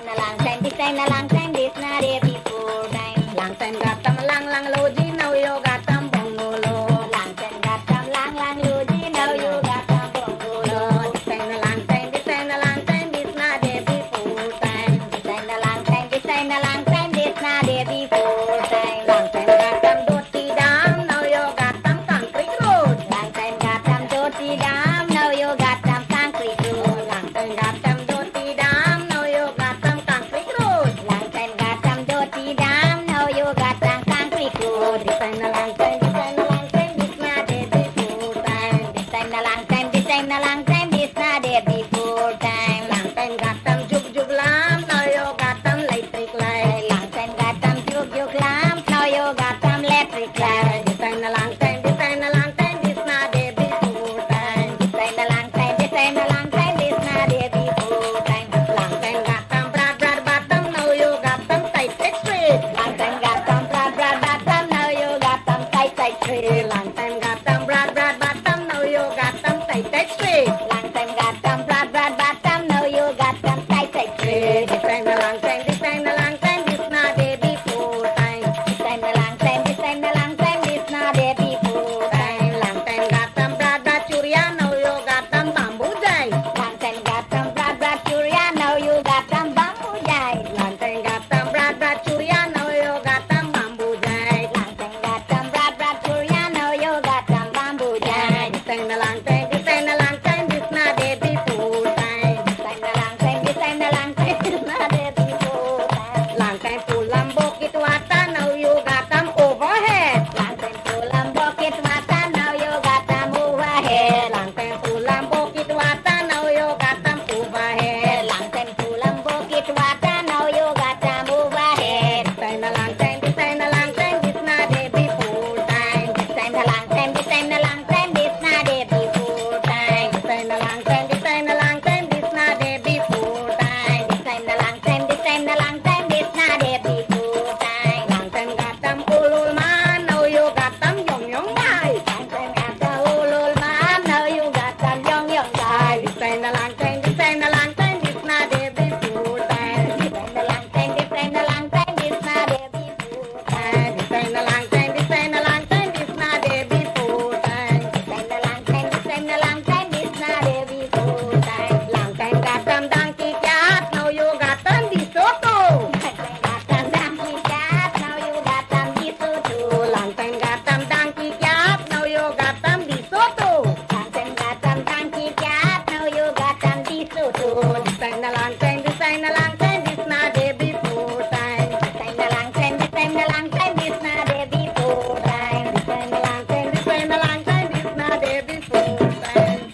a long time, this time a long time, this not there before time. Long time got them lang logy, now you got them bongolo. Long time got them lang logy, now you got them bongolo. This time a long time, this time a long time, this not there before time. This time a long time, this time a long time, this not there before time. Long time got them dirty dam, now you got them concrete road. Long time got them dirty dam, now you got them concrete road. Long time got them dirty dam, now you got them concrete road. Long time got them dirty dam, now you got them concrete road. This time a long time, this time a long time, this not there before time. This time a long time, this time a long time, this not there before time. Long time got them jug lamp, now you got them electric light. Long time got them jug lamp, now you got them electric light. This time a long time, this time a long time, this not there before time. This time a long time, this time a long time, this not there before time. Long time got them broad bottom, now you got them tight straight. Long time got them broad bottom, now you got them tight straight. Long time got them broad bottom, now you got them tight straight. Long time got them broad bottom, now you got them tight straight. This time a long time, this time a long time, this not there before time. This time a long time, this time a long time, this not there before time. Long time got them broad churia, now you got them bamboo jai. Long time got them broad churia, now you got them bamboo jai. Long time got them broad churia, now you got them bamboo jai. Long time got them broad churia, now you got them bamboo jai. This time a long time, this time a long time, this not there before time. This time a long time, this time a long time, this not there before time. Long time full and bucket water, now you got them overhead. Long time full and bucket water, now you got them overhead. Long time full and bucket water, now you got them overhead. Long time full and bucket water, now you got them overhead. This time a long time, this time a long time, this not there before time. This time a long time, this time a long time, this not there before time. This time a long time, this time a long time, this not there before time. This time a long time, this time a long time, this not there before time. Long time got them old man, now you got them young guy. Long time got the old man, now you got them young guy. This time a long time, this time a long time, this not there before time. This time a long time, this time a long time, this not there before time. This time a long time, this time a long time, this not there before time. This time a long time, this time a long time, this not there before time. Long time got them donkey cat, now you got them DeSoto. Long time got them donkey cat, now you got them DeSoto. Long time got them donkey cat, now you got them DeSoto. Long time got them donkey cat, now you got them DeSoto. This time a long time, this time a long time, this not there before time. This time a long time, this time a long time, this not there before time. This time a long time, this time a long time, this not there before time.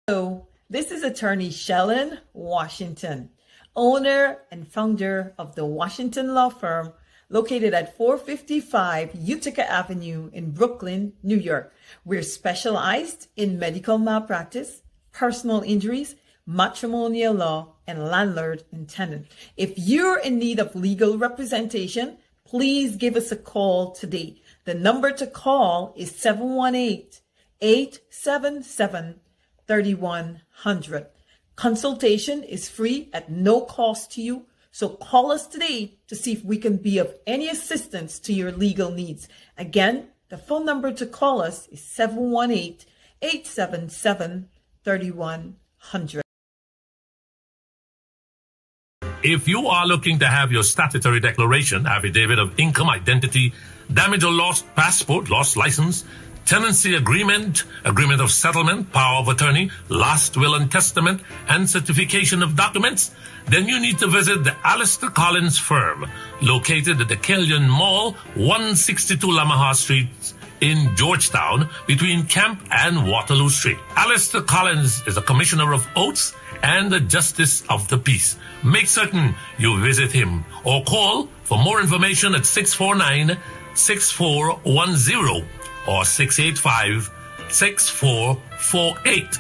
Hello, this is attorney Shellen Washington, owner and founder of the Washington Law Firm located at 455 Utica Avenue in Brooklyn, New York. We're specialized in medical malpractice, personal injuries, matrimonial law, and landlord and tenant. If you're in need of legal representation, please give us a call today. The number to call is 718-877-3100. Consultation is free at no cost to you, so call us today to see if we can be of any assistance to your legal needs. Again, the phone number to call us is 718-877-3100. If you are looking to have your statutory declaration, affidavit of income, identity, damage or lost passport, lost license, tenancy agreement, agreement of settlement, power of attorney, last will and testament, and certification of documents, then you need to visit the Alistair Collins firm, located at the Killian Mall, 162 Lamaha Street in Georgetown, between Camp and Waterloo Street. Alistair Collins is a commissioner of oaths and a justice of the peace. Make certain you visit him or call for more information at 649-6410 or 685-6448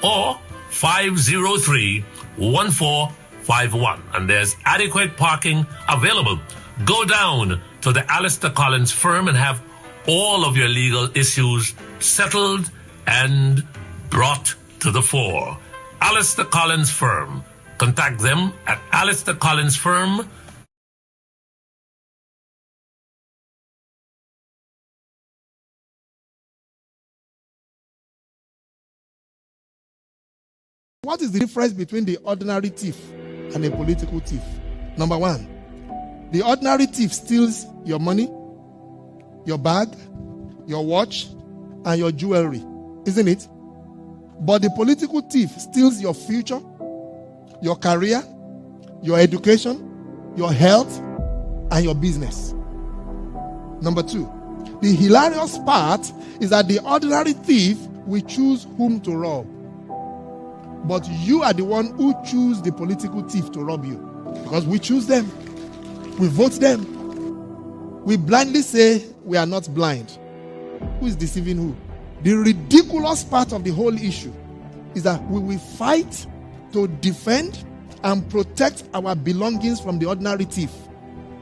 or 503-1451. And there's adequate parking available. Go down to the Alistair Collins firm and have all of your legal issues settled and brought to the fore. Alistair Collins firm, Contact them at Alistair Collins Firm. What is the difference between the ordinary thief and a political thief? Number one, the ordinary thief steals your money, your bag, your watch, and your jewelry, isn't it? But the political thief steals your future, your career, your education, your health, and your business. Number two, the hilarious part is that the ordinary thief will choose whom to rob. But you are the one who choose the political thief to rob you. Because we choose them. We vote them. We blindly say we are not blind. Who is deceiving who? The ridiculous part of the whole issue is that we will fight to defend and protect our belongings from the ordinary thief.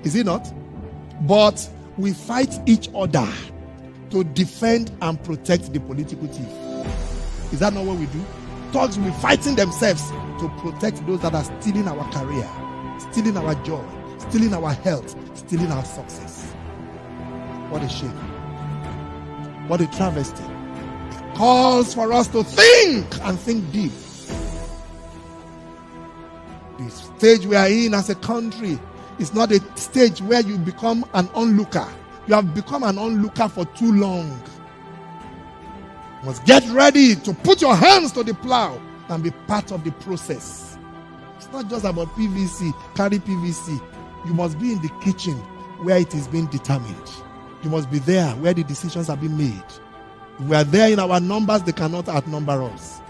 Is it not? But we fight each other to defend and protect the political thief. Is that not what we do? Thugs will be fighting themselves to protect those that are stealing our career, stealing our joy, stealing our health, stealing our success. What a shame. What a travesty. It calls for us to think and think deep. The stage we are in as a country is not a stage where you become an onlooker. You have become an onlooker for too long. You must get ready to put your hands to the plow and be part of the process. It's not just about PVC, carry PVC. You must be in the kitchen where it is being determined. You must be there where the decisions are being made. If we are there in our numbers, they cannot outnumber us.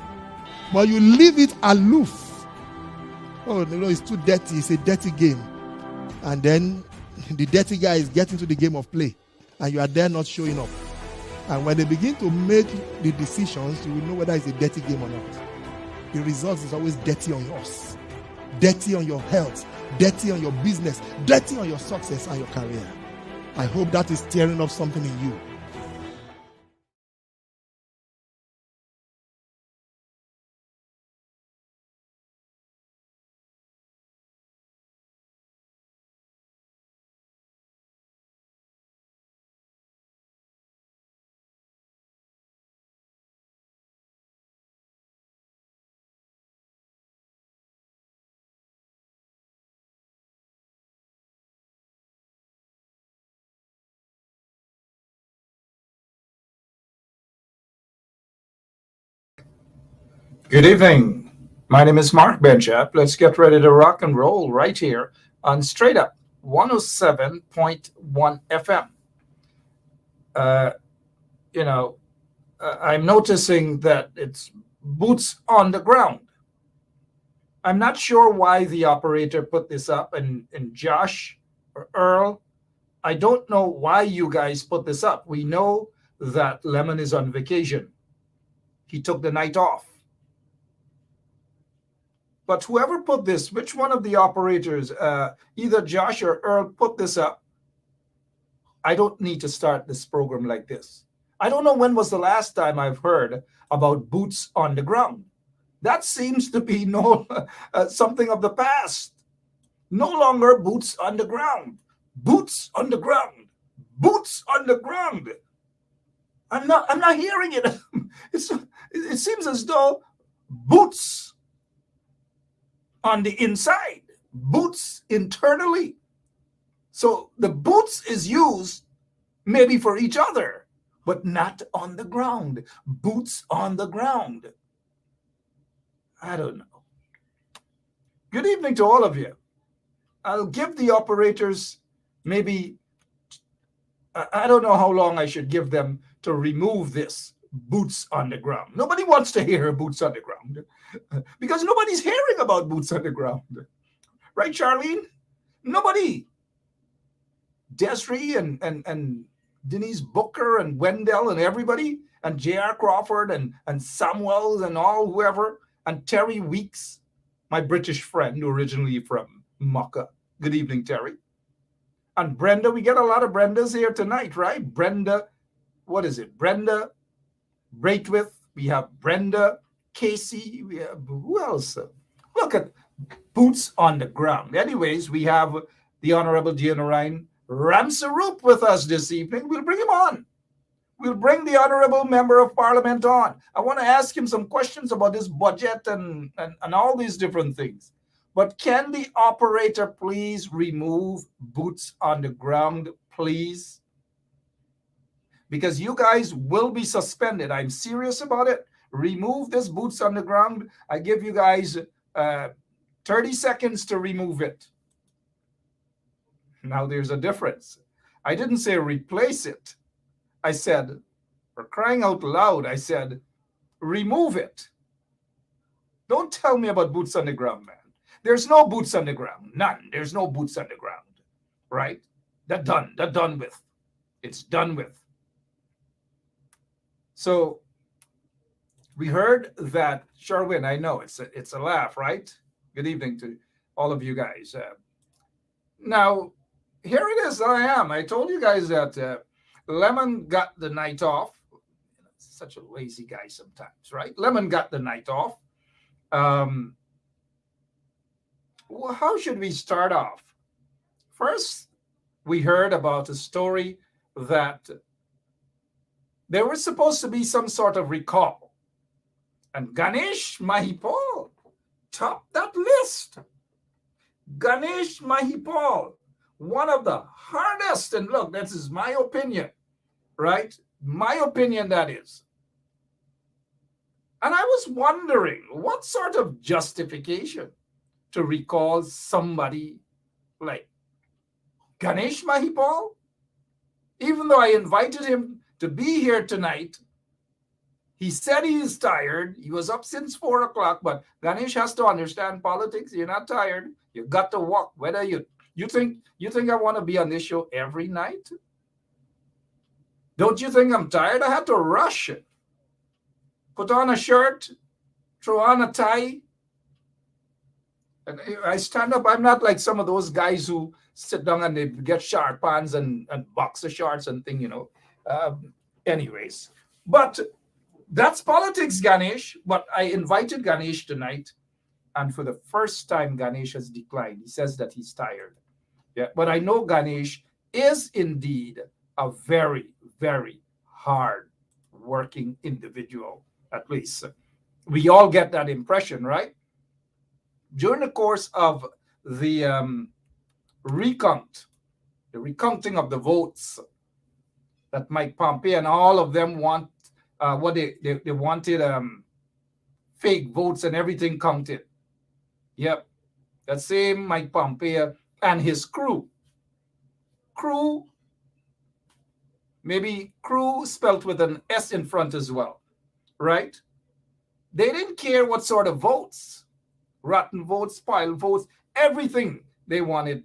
But you leave it aloof. Oh, no, it's too dirty. It's a dirty game. And then the dirty guy is getting to the game of play. And you are there not showing up. And when they begin to make the decisions, you will know whether it's a dirty game or not. The result is always dirty on yours. Dirty on your health. Dirty on your business. Dirty on your success and your career. I hope that is stirring up something in you. Good evening. My name is Mark Benchap. Let's get ready to rock and roll right here on Straight Up 107.1 FM. I'm noticing that it's boots on the ground. I'm not sure why the operator put this up, and Josh or Earl, I don't know why you guys put this up. We know that Lemon is on vacation. He took the night off. But whoever put this, which one of the operators, either Josh or Earl put this up, I don't need to start this program like this. I don't know when was the last time I've heard about boots on the ground. That seems to be something of the past. No longer boots on the ground. Boots on the ground. Boots on the ground. I'm not hearing it. It seems as though boots on the inside, boots internally. So the boots is used maybe for each other, but not on the ground. Boots on the ground. I don't know. Good evening to all of you. I'll give the operators maybe, I don't know how long I should give them to remove this boots on the ground. Nobody wants to hear boots on the ground because nobody's hearing about boots on the ground. Right, Charlene? Nobody. Desiree and Denise Booker and Wendell and everybody and J.R. Crawford and Samuels and all whoever and Terry Weeks, my British friend originally from Mocha. Good evening, Terry. And Brenda, we get a lot of Brendas here tonight, right? Brenda, what is it? Brenda Braithwaite, we have Brenda Casey, we have, who else? Look at boots on the ground. Anyways, we have the Honorable Gianarine Ramsarup with us this evening. We'll bring him on. We'll bring the Honorable Member of Parliament on. I want to ask him some questions about this budget and all these different things. But can the operator please remove boots on the ground, please? Because you guys will be suspended. I'm serious about it. Remove this boots on the ground. I give you guys 30 seconds to remove it. Now there's a difference. I didn't say replace it. I said, for crying out loud, I said, remove it. Don't tell me about boots on the ground, man. There's no boots on the ground. None. There's no boots on the ground. Right? They're done. They're done with. It's done with. So we heard that, Sherwin, I know it's a laugh, right? Good evening to all of you guys. Now, here it is. I told you guys that Lemon got the night off. Such a lazy guy sometimes, right? Lemon got the night off. Well, how should we start off? First, we heard about a story that there was supposed to be some sort of recall. And Ganesh Mahipal topped that list. Ganesh Mahipal, one of the hardest, and look, this is my opinion, right? My opinion, that is. And I was wondering, what sort of justification to recall somebody like Ganesh Mahipal? Even though I invited him to be here tonight, he said he is tired. He was up since 4 o'clock, but Ganesh has to understand politics. You're not tired. You got to walk. Whether you think I want to be on this show every night? Don't you think I'm tired? I had to rush it. Put on a shirt, throw on a tie, and I stand up. I'm not like some of those guys who sit down and they get sharp pants and boxer shorts and thing, anyways, but that's politics, Ganesh. But I invited Ganesh tonight, and for the first time, Ganesh has declined. He says that he's tired. Yeah, but I know Ganesh is indeed a very, very hard working individual. At least we all get that impression, right? During the course of the recounting of the votes that Mike Pompeo and all of them want, what they wanted fake votes and everything counted. Yep, that same Mike Pompeo and his crew, maybe crew spelt with an S in front as well, right? They didn't care what sort of votes, rotten votes, spoiled votes, everything they wanted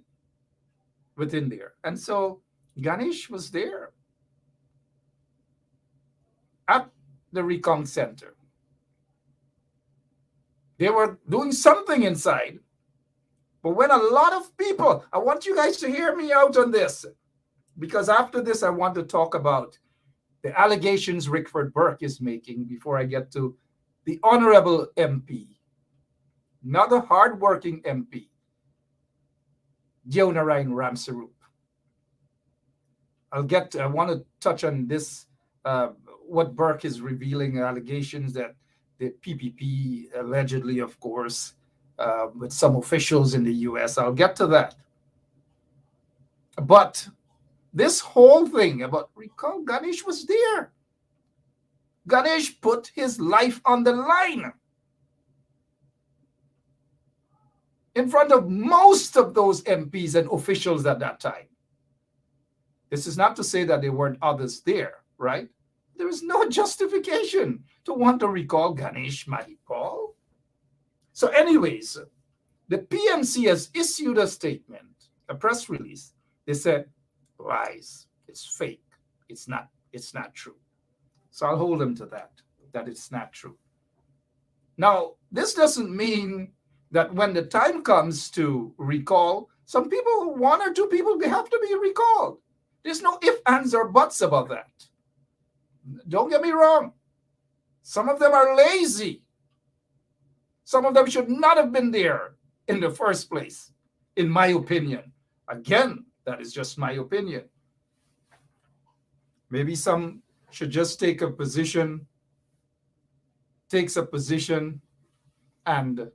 within there. And so Ganesh was there at the recount center. They were doing something inside. But when a lot of people, I want you guys to hear me out on this, because after this, I want to talk about the allegations Rickford Burke is making before I get to the Honorable MP, another hardworking MP, Gianarine Ramsarup. I want to touch on this, what Burke is revealing, allegations that the PPP allegedly, of course, with some officials in the US. I'll get to that. But this whole thing about recall, Ganesh was there. Ganesh put his life on the line in front of most of those MPs and officials at that time. This is not to say that there weren't others there, right? There is no justification to want to recall Ganesh Mahipal. So anyways, the PMC has issued a statement, a press release. They said, lies, it's fake, it's not true. So I'll hold them to that it's not true. Now, this doesn't mean that when the time comes to recall, some people, one or two people, they have to be recalled. There's no ifs, ands, or buts about that. Don't get me wrong. Some of them are lazy. Some of them should not have been there in the first place, in my opinion. Again, that is just my opinion. Maybe some should just takes a position and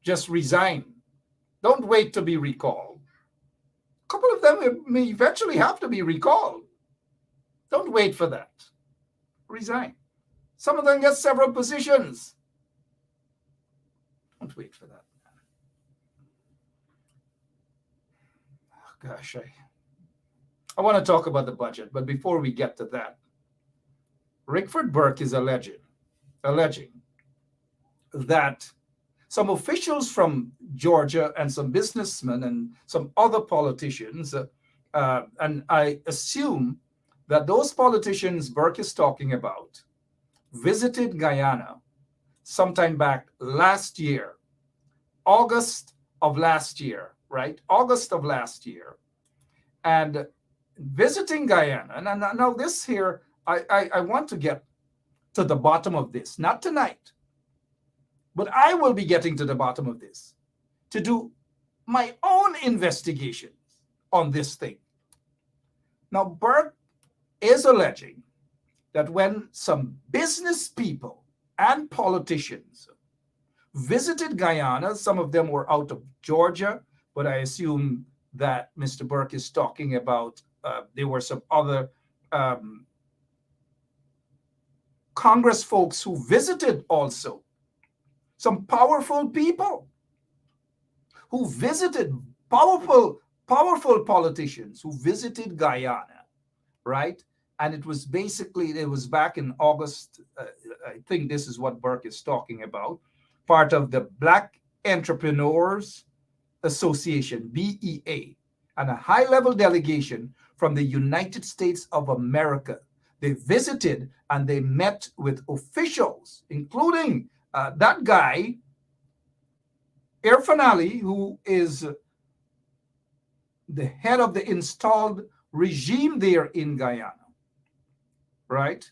just resign. Don't wait to be recalled. A couple of them may eventually have to be recalled. Don't wait for that. Resign. Some of them get several positions. Don't wait for that. Oh, gosh, I want to talk about the budget, but before we get to that, Rickford Burke is alleging that some officials from Georgia and some businessmen and some other politicians, and I assume that those politicians Burke is talking about visited Guyana sometime back last year, August of last year, right? August of last year. And visiting Guyana, and now this here, I want to get to the bottom of this, not tonight, but I will be getting to the bottom of this to do my own investigations on this thing. Now, Burke is alleging that when some business people and politicians visited Guyana, some of them were out of Georgia, but I assume that Mr. Burke is talking about there were some other Congress folks who visited also. Some powerful people who visited, powerful politicians who visited Guyana, right? And it was back in August. I think this is what Burke is talking about. Part of the Black Entrepreneurs Association, BEA, and a high-level delegation from the United States of America. They visited and they met with officials, including that guy, Irfan Ali, who is the head of the installed regime there in Guyana, right?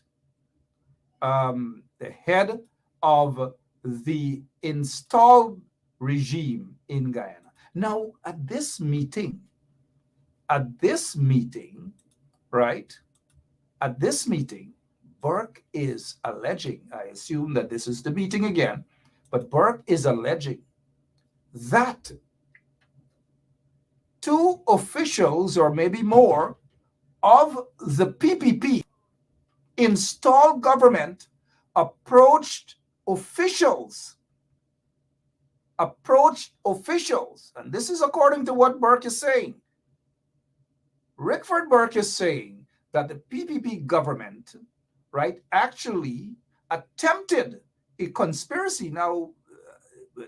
The head of the installed regime in Guyana. Now, at this meeting, right? At this meeting, Burke is alleging, I assume that this is the meeting again, but Burke is alleging that two officials, or maybe more, of the PPP installed government approached officials, and this is according to what Burke is saying. Rickford Burke is saying that the PPP government, right, actually attempted a conspiracy. Now,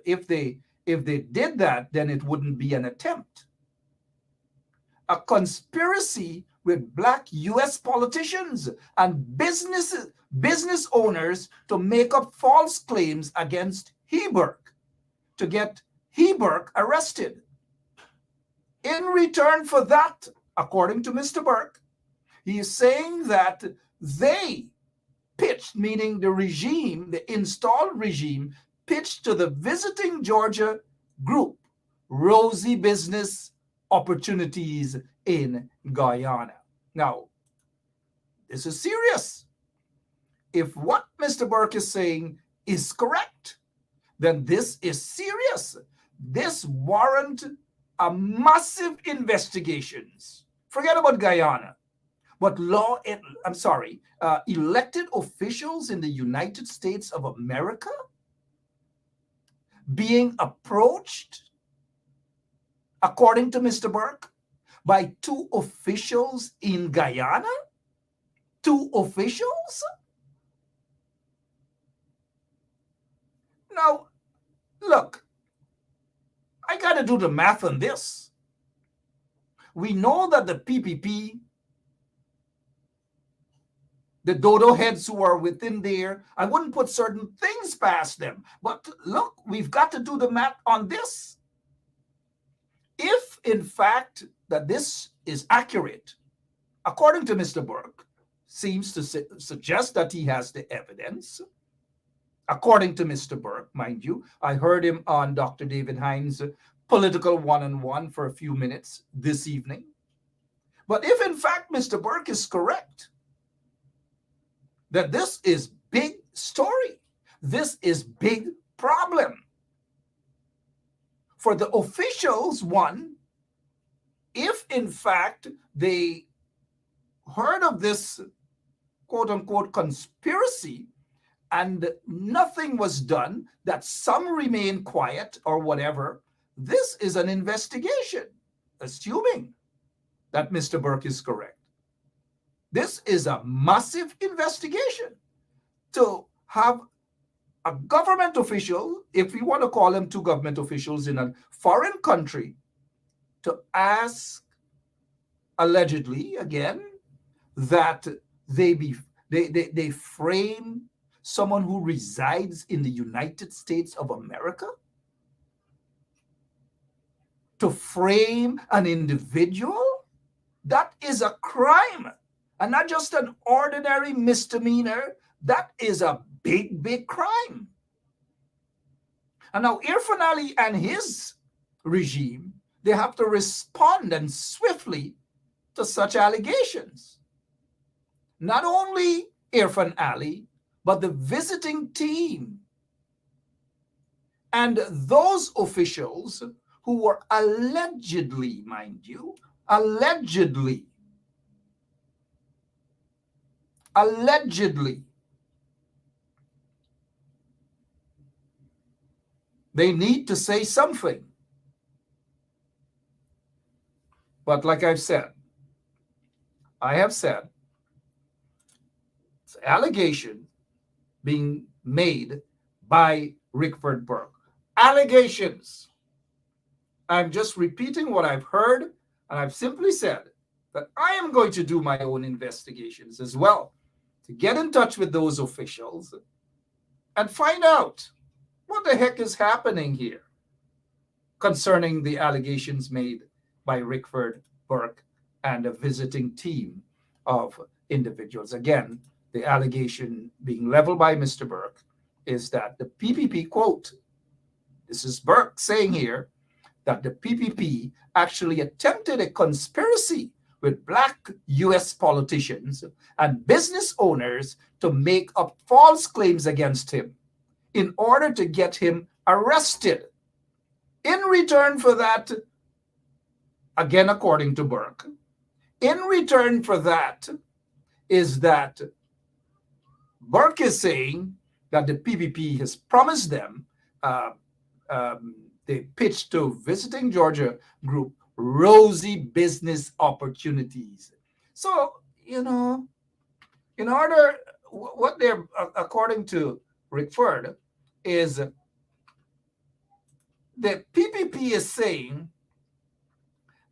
if they did that, then it wouldn't be an attempt. A conspiracy with Black U.S. politicians and business owners to make up false claims against Burke, to get Burke arrested. In return for that, according to Mr. Burke, he is saying that they pitched, meaning the regime, the installed regime, pitched to the visiting Georgia group rosy business opportunities in Guyana. Now, this is serious. If what Mr. Burke is saying is correct, then this is serious. This warrants a massive investigations. Forget about Guyana, but elected officials in the United States of America being approached, according to Mr. Burke, by two officials in Guyana? Two officials? Now, look, I got to do the math on this. We know that the PPP, the dodo heads who are within there, I wouldn't put certain things past them. But look, we've got to do the math on this. If, in fact, that this is accurate, according to Mr. Burke, seems to suggest that he has the evidence, according to Mr. Burke, mind you. I heard him on Dr. David Hines' Political One-on-One for a few minutes this evening. But if in fact Mr. Burke is correct, that this is big story, this is big problem for the officials, one, if in fact they heard of this quote-unquote conspiracy and nothing was done, that some remain quiet or whatever, this is an investigation, assuming that Mr. Burke is correct. This is a massive investigation to have a government official, if we want to call them two government officials in a foreign country, to ask, allegedly, again, that they frame someone who resides in the United States of America, to frame an individual. That is a crime, and not just an ordinary misdemeanor. That is a big, big crime. And now Irfan Ali and his regime, they have to respond, and swiftly, to such allegations. Not only Irfan Ali, but the visiting team and those officials who were allegedly, mind you, allegedly, they need to say something. But like I have said, it's allegation being made by Rickford Burke. Allegations. I'm just repeating what I've heard, and I've simply said that I am going to do my own investigations as well, to get in touch with those officials and find out what the heck is happening here concerning the allegations made by Rickford Burke and a visiting team of individuals. Again, the allegation being leveled by Mr. Burke is that the PPP, quote, this is Burke saying here, that the PPP actually attempted a conspiracy with Black U.S. politicians and business owners to make up false claims against him in order to get him arrested. In return for that, again, according to Burke, in return for that is that Burke is saying that the PPP has promised them, they pitched to Visiting Georgia Group rosy business opportunities. So, in order, what they're, according to Rickford, is the PPP is saying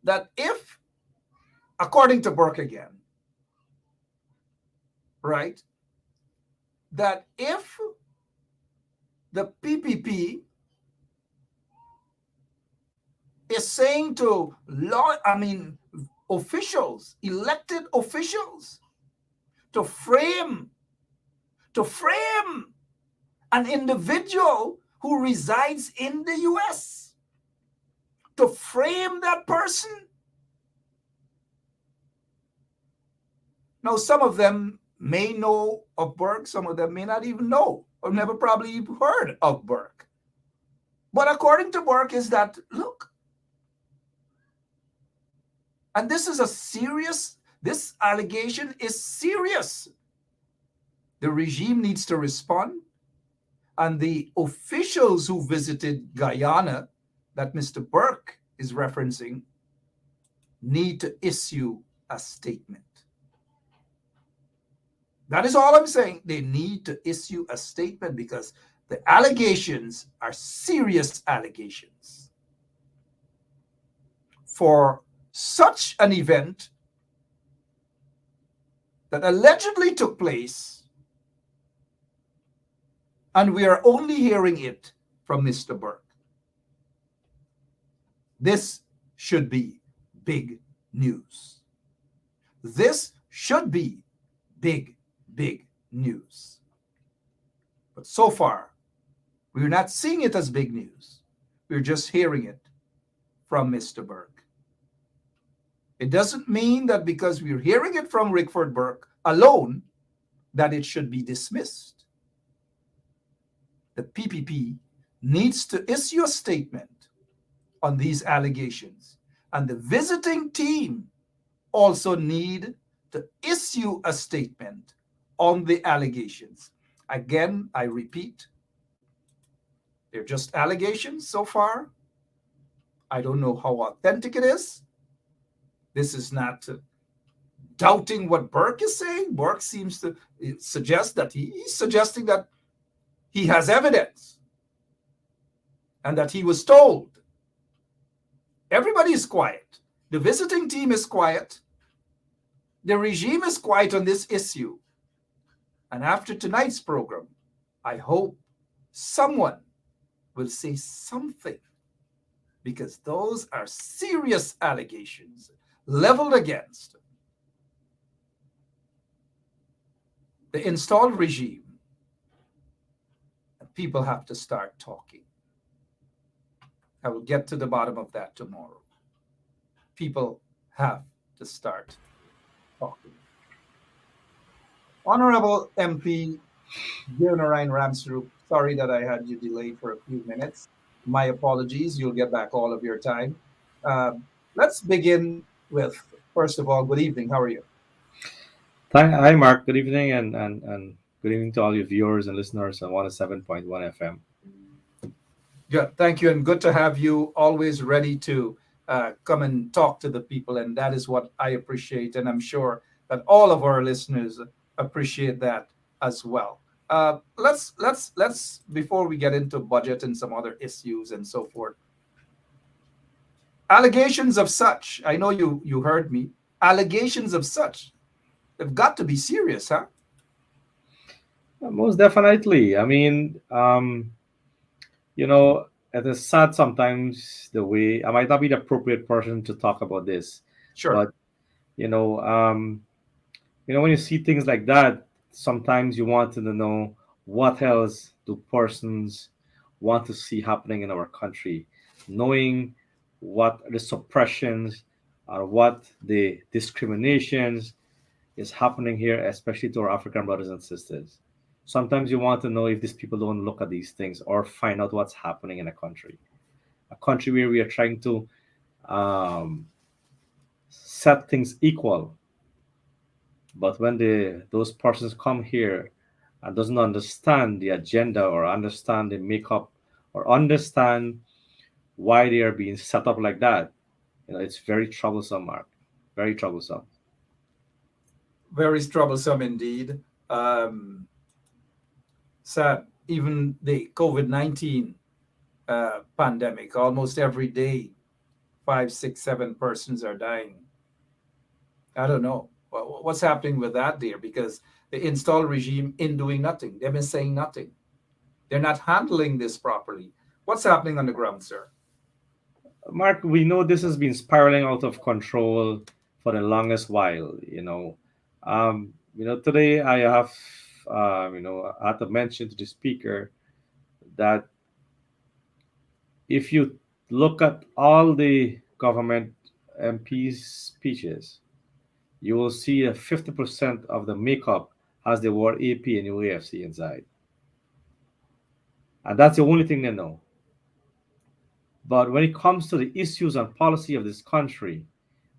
that if, according to Burke again, right, that if the PPP is saying to officials, elected officials, to frame an individual who resides in the U.S., to frame that person. Now, some of them may know of Burke, some of them may not even know, or never probably even heard of Burke. But according to Burke is that, look, and this allegation is serious. The regime needs to respond, and the officials who visited Guyana that Mr. Burke is referencing need to issue a statement. That is all I'm saying. They need to issue a statement because the allegations are serious allegations. For such an event that allegedly took place, and we are only hearing it from Mr. Burke. This should be big news. This should be big, big news. But so far, we're not seeing it as big news. We're just hearing it from Mr. Burke. It doesn't mean that because we're hearing it from Rickford Burke alone, that it should be dismissed. The PPP needs to issue a statement on these allegations, and the visiting team also need to issue a statement on the allegations. Again, I repeat, they're just allegations so far. I don't know how authentic it is. This is not doubting what Burke is saying. Burke seems to suggest that he's suggesting that he has evidence and that he was told. Everybody is quiet. The visiting team is quiet. The regime is quiet on this issue. And after tonight's program, I hope someone will say something, because those are serious allegations leveled against the installed regime. And people have to start talking. I will get to the bottom of that tomorrow. People have to start talking. Honorable MP Guyana Ramsroof, sorry that I had you delayed for a few minutes. My apologies. You'll get back all of your time. Let's begin with, first of all, good evening. How are you? Hi, Mark. Good evening, and good evening to all your viewers and listeners on 107.1 FM. Good. Thank you. And good to have you always ready to come and talk to the people. And that is what I appreciate. And I'm sure that all of our listeners appreciate that as well. Let's before we get into budget and some other issues and so forth, allegations of such, I know you heard me, allegations of such, they've got to be serious, huh? Most definitely. I mean, it is sad sometimes the way I might not be the appropriate person to talk about this. Sure. But when you see things like that, sometimes you want to know what else do persons want to see happening in our country, knowing what the suppressions or what the discriminations is happening here, especially to our African brothers and sisters. Sometimes you want to know if these people don't look at these things or find out what's happening in a country where we are trying to set things equal. But when those persons come here and doesn't understand the agenda or understand the makeup or understand why they are being set up like that, it's very troublesome, Mark. Very troublesome. Very troublesome indeed. Sad. Even the COVID-19 pandemic, almost every day, 5, 6, 7 persons are dying. I don't know what's happening with that there, because the installed regime in doing nothing. They've been saying nothing. They're not handling this properly. What's happening on the ground, sir? Mark, we know this has been spiraling out of control for the longest while. Today I have, I had to mention to the speaker that if you look at all the government MPs' speeches, you will see that 50% of the makeup has the word AP and UAFC inside. And that's the only thing they know. But when it comes to the issues and policy of this country,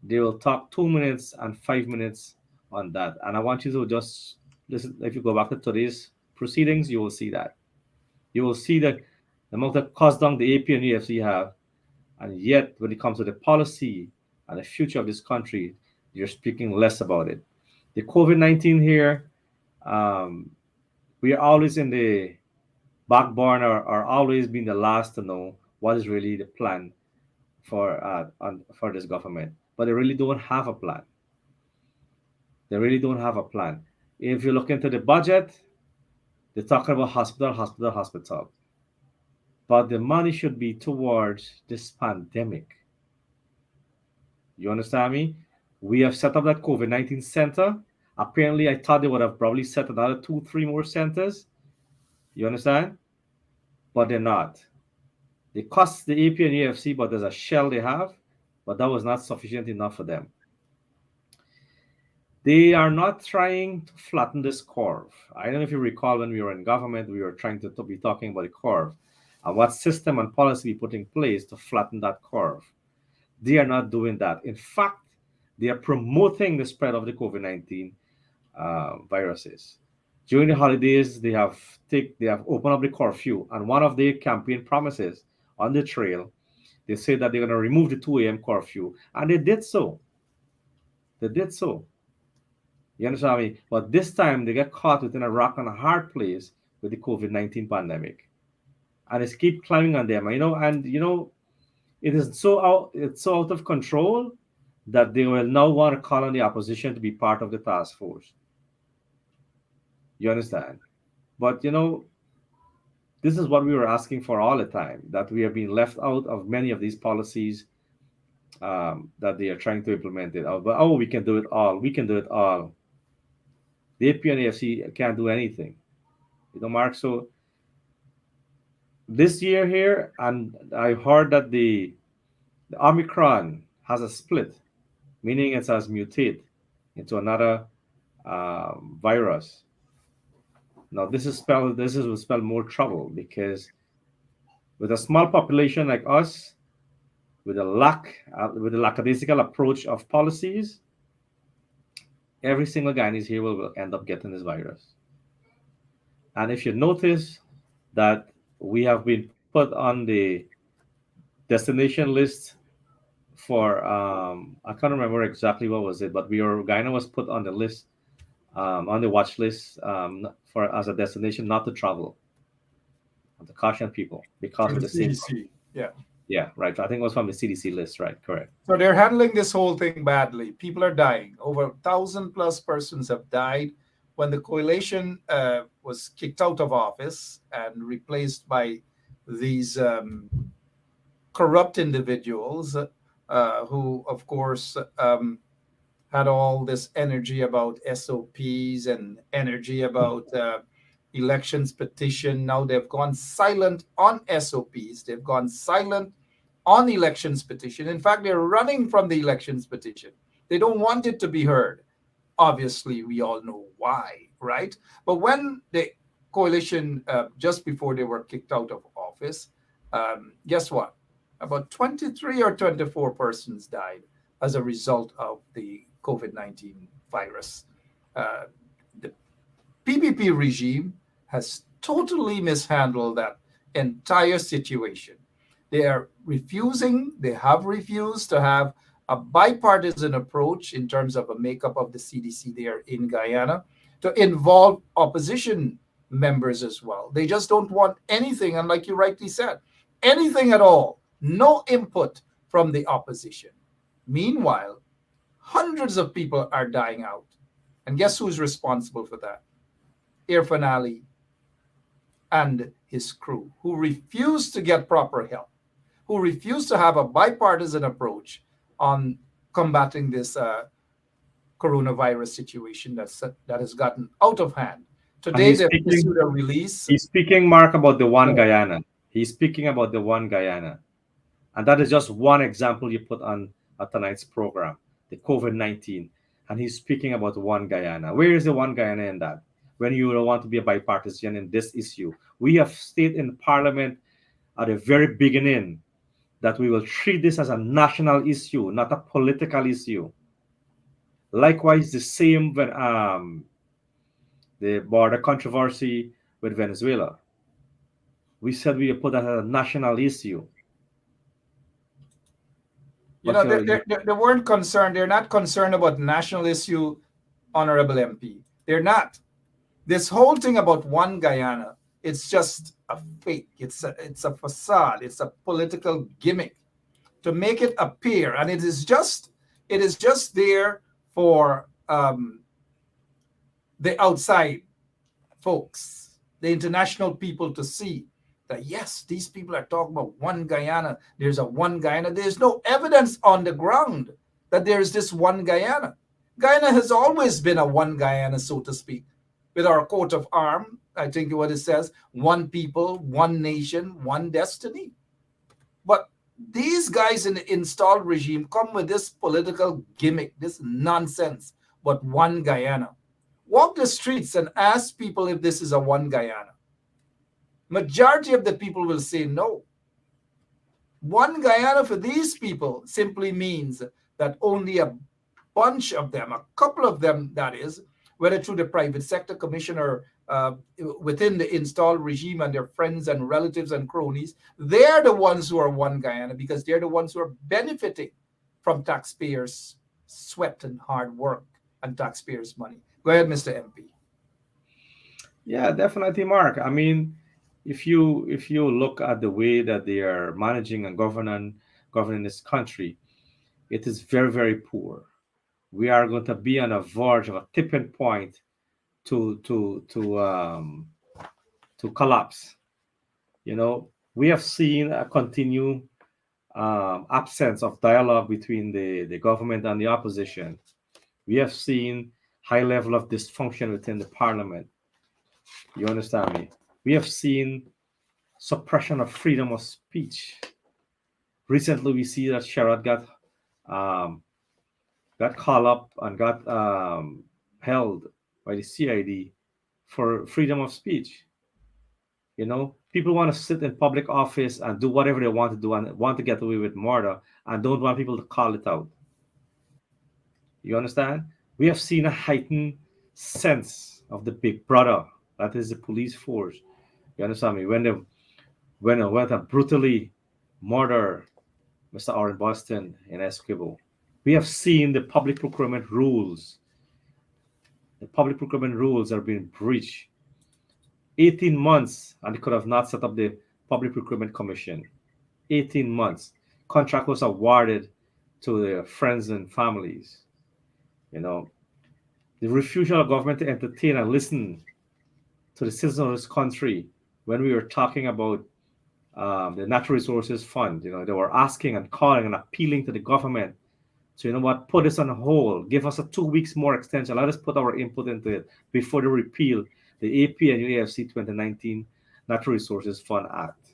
they will talk 2 minutes and 5 minutes on that. And I want you to just listen. If you go back to today's proceedings, you will see that. You will see that the amount of cost down the AP and UAFC have, and yet when it comes to the policy and the future of this country, you're speaking less about it. The COVID-19 here, we are always in the back burner or always being the last to know what is really the plan for this government. But they really don't have a plan. They really don't have a plan. If you look into the budget, they're talking about hospital. But the money should be towards this pandemic. You understand me? We have set up that COVID-19 center. Apparently, I thought they would have probably set another 2, 3 more centers. You understand? But they're not. They cost the AP and AFC, but there's a shell they have, but that was not sufficient enough for them. They are not trying to flatten this curve. I don't know if you recall when we were in government, we were trying to be talking about the curve and what system and policy we put in place to flatten that curve. They are not doing that. In fact, they are promoting the spread of the COVID-19 viruses. During the holidays, they have opened up the curfew, and one of their campaign promises on the trail, they say that they're going to remove the 2 a.m. curfew, and they did so. They did so. You understand me? But this time they get caught within a rock and a hard place with the COVID-19 pandemic, and it's keep climbing on them. It's so out of control that they will now want to call on the opposition to be part of the task force. You understand? But this is what we were asking for all the time, that we have been left out of many of these policies that they are trying to implement it. But we can do it all. We can do it all. The AP and AFC can't do anything. Mark. So this year here, and I heard that the Omicron has a split, meaning it has mutated into another virus. Now this will spell more trouble, because with a small population like us, with the lackadaisical approach of policies, every single Guyanese here will end up getting this virus. And if you notice that we have been put on the destination list for I can't remember exactly what was it, but Guyana was put on the list, on the watch list, for as a destination not to travel, to caution people because of the CDC. Yeah, right. I think it was from the CDC list, right? Correct. So they're handling this whole thing badly. People are dying. Over 1,000+ persons have died when the coalition was kicked out of office and replaced by these corrupt individuals who, of course, had all this energy about SOPs and energy about elections petition. Now they've gone silent on SOPs. They've gone silent on elections petition. In fact, they're running from the elections petition. They don't want it to be heard. Obviously, we all know why, right? But when the coalition, just before they were kicked out of office, guess what? About 23 or 24 persons died as a result of the COVID-19 virus. The PPP regime has totally mishandled that entire situation. They have refused to have a bipartisan approach in terms of a makeup of the CDC there in Guyana, to involve opposition members as well. They just don't want anything, and like you rightly said, anything at all, no input from the opposition. Meanwhile, hundreds of people are dying out. And guess who's responsible for that? Irfan Ali and his crew, who refused to get proper help, who refused to have a bipartisan approach on combating this coronavirus situation that has gotten out of hand. Today, they've issued a release. He's speaking, Mark, about the one Guyana. He's speaking about the one Guyana. And that is just one example you put on tonight's program, the COVID-19. And he's speaking about one Guyana. Where is the one Guyana in that? When you don't want to be a bipartisan in this issue. We have stated in Parliament at the very beginning that we will treat this as a national issue, not a political issue. Likewise, the same when the border controversy with Venezuela. We said we put that as a national issue. They weren't concerned. They're not concerned about national issue, Honorable MP. They're not. This whole thing about one Guyana, it's just a fake. It's a facade. It's a political gimmick to make it appear, and it is just there for the outside folks, the international people, to see that yes, these people are talking about one Guyana. There's a one Guyana. There's no evidence on the ground that there is this one Guyana. Guyana has always been a one Guyana, so to speak, with our coat of arms. I think what it says, one people, one nation, one destiny. But these guys in the installed regime come with this political gimmick, this nonsense, but one Guyana. Walk the streets and ask people if this is a one Guyana. Majority of the people will say no. One Guyana for these people simply means that only a bunch of them, a couple of them, that is, whether through the private sector commission or within the installed regime and their friends and relatives and cronies, they're the ones who are one Guyana because they're the ones who are benefiting from taxpayers' sweat and hard work and taxpayers' money. Go ahead, Mr. MP. Yeah, definitely, Mark. I mean, if you look at the way that they are managing and governing this country, it is very, very poor. We are going to be on a verge of a tipping point to collapse. You know, we have seen a continued absence of dialogue between the government and the opposition. We have seen high level of dysfunction within the parliament. You understand me? We have seen suppression of freedom of speech. Recently, we see that Sherrod got called up and got held by the CID for freedom of speech. You know, people want to sit in public office and do whatever they want to do and want to get away with murder and don't want people to call it out. You understand? We have seen a heightened sense of the big brother, that is the police force. You understand me? When they went and brutally murder Mr. Oren Boston in Esquivel, we have seen the public procurement rules. The public procurement rules are being breached. 18 months, and they could have not set up the Public Procurement Commission. 18 months. Contract was awarded to their friends and families. You know, the refusal of government to entertain and listen to the citizens of this country when we were talking about the Natural Resources Fund. You know, they were asking and calling and appealing to the government. So, you know what, put this on hold. Give us a 2 weeks more extension. Let us put our input into it before they repeal the AP and UAFC 2019 Natural Resources Fund Act.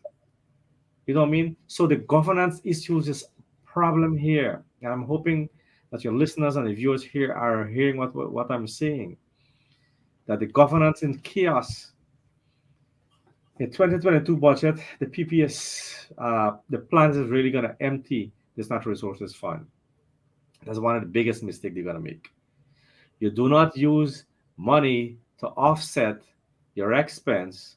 You know what I mean? So the governance issues is a problem here. And I'm hoping that your listeners and the viewers here are hearing what I'm saying. That the governance in chaos. In 2022 budget, the PPS, the plan is really going to empty this Natural Resources Fund. That's one of the biggest mistakes they're going to make. You do not use money to offset your expense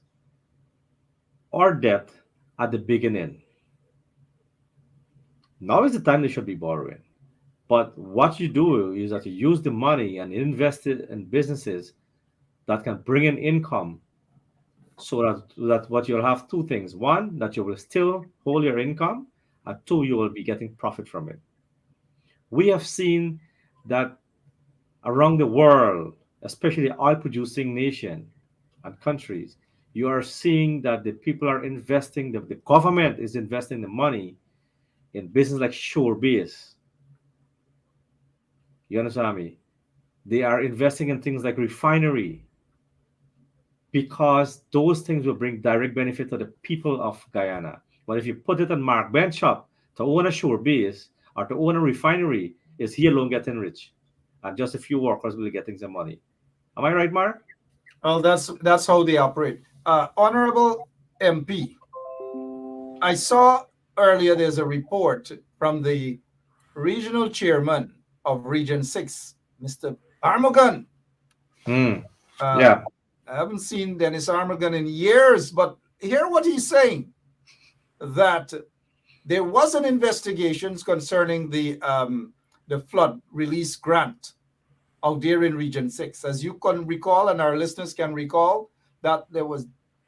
or debt at the beginning. Now is the time they should be borrowing. But what you do is that you use the money and invest it in businesses that can bring in income so that what you'll have two things. One, that you will still hold your income, and two, you will be getting profit from it. We have seen that around the world, especially oil-producing nations and countries, you are seeing that the people are investing, the government is investing the money in business like shore base. You understand me? They are investing in things like refinery because those things will bring direct benefit to the people of Guyana. But if you put it on Mark Benchop to own a shore base or to own a refinery, is he alone getting rich? And just a few workers will be getting some money. Am I right, Mark? Well, that's how they operate. Honorable MP, I saw earlier there's a report from the regional chairman of Region 6, Mr. Armagon. Yeah. I haven't seen Dennis Armagon in years, but hear what he's saying, that there was an investigation concerning the flood release grant out there in Region 6. As you can recall, and our listeners can recall, that there was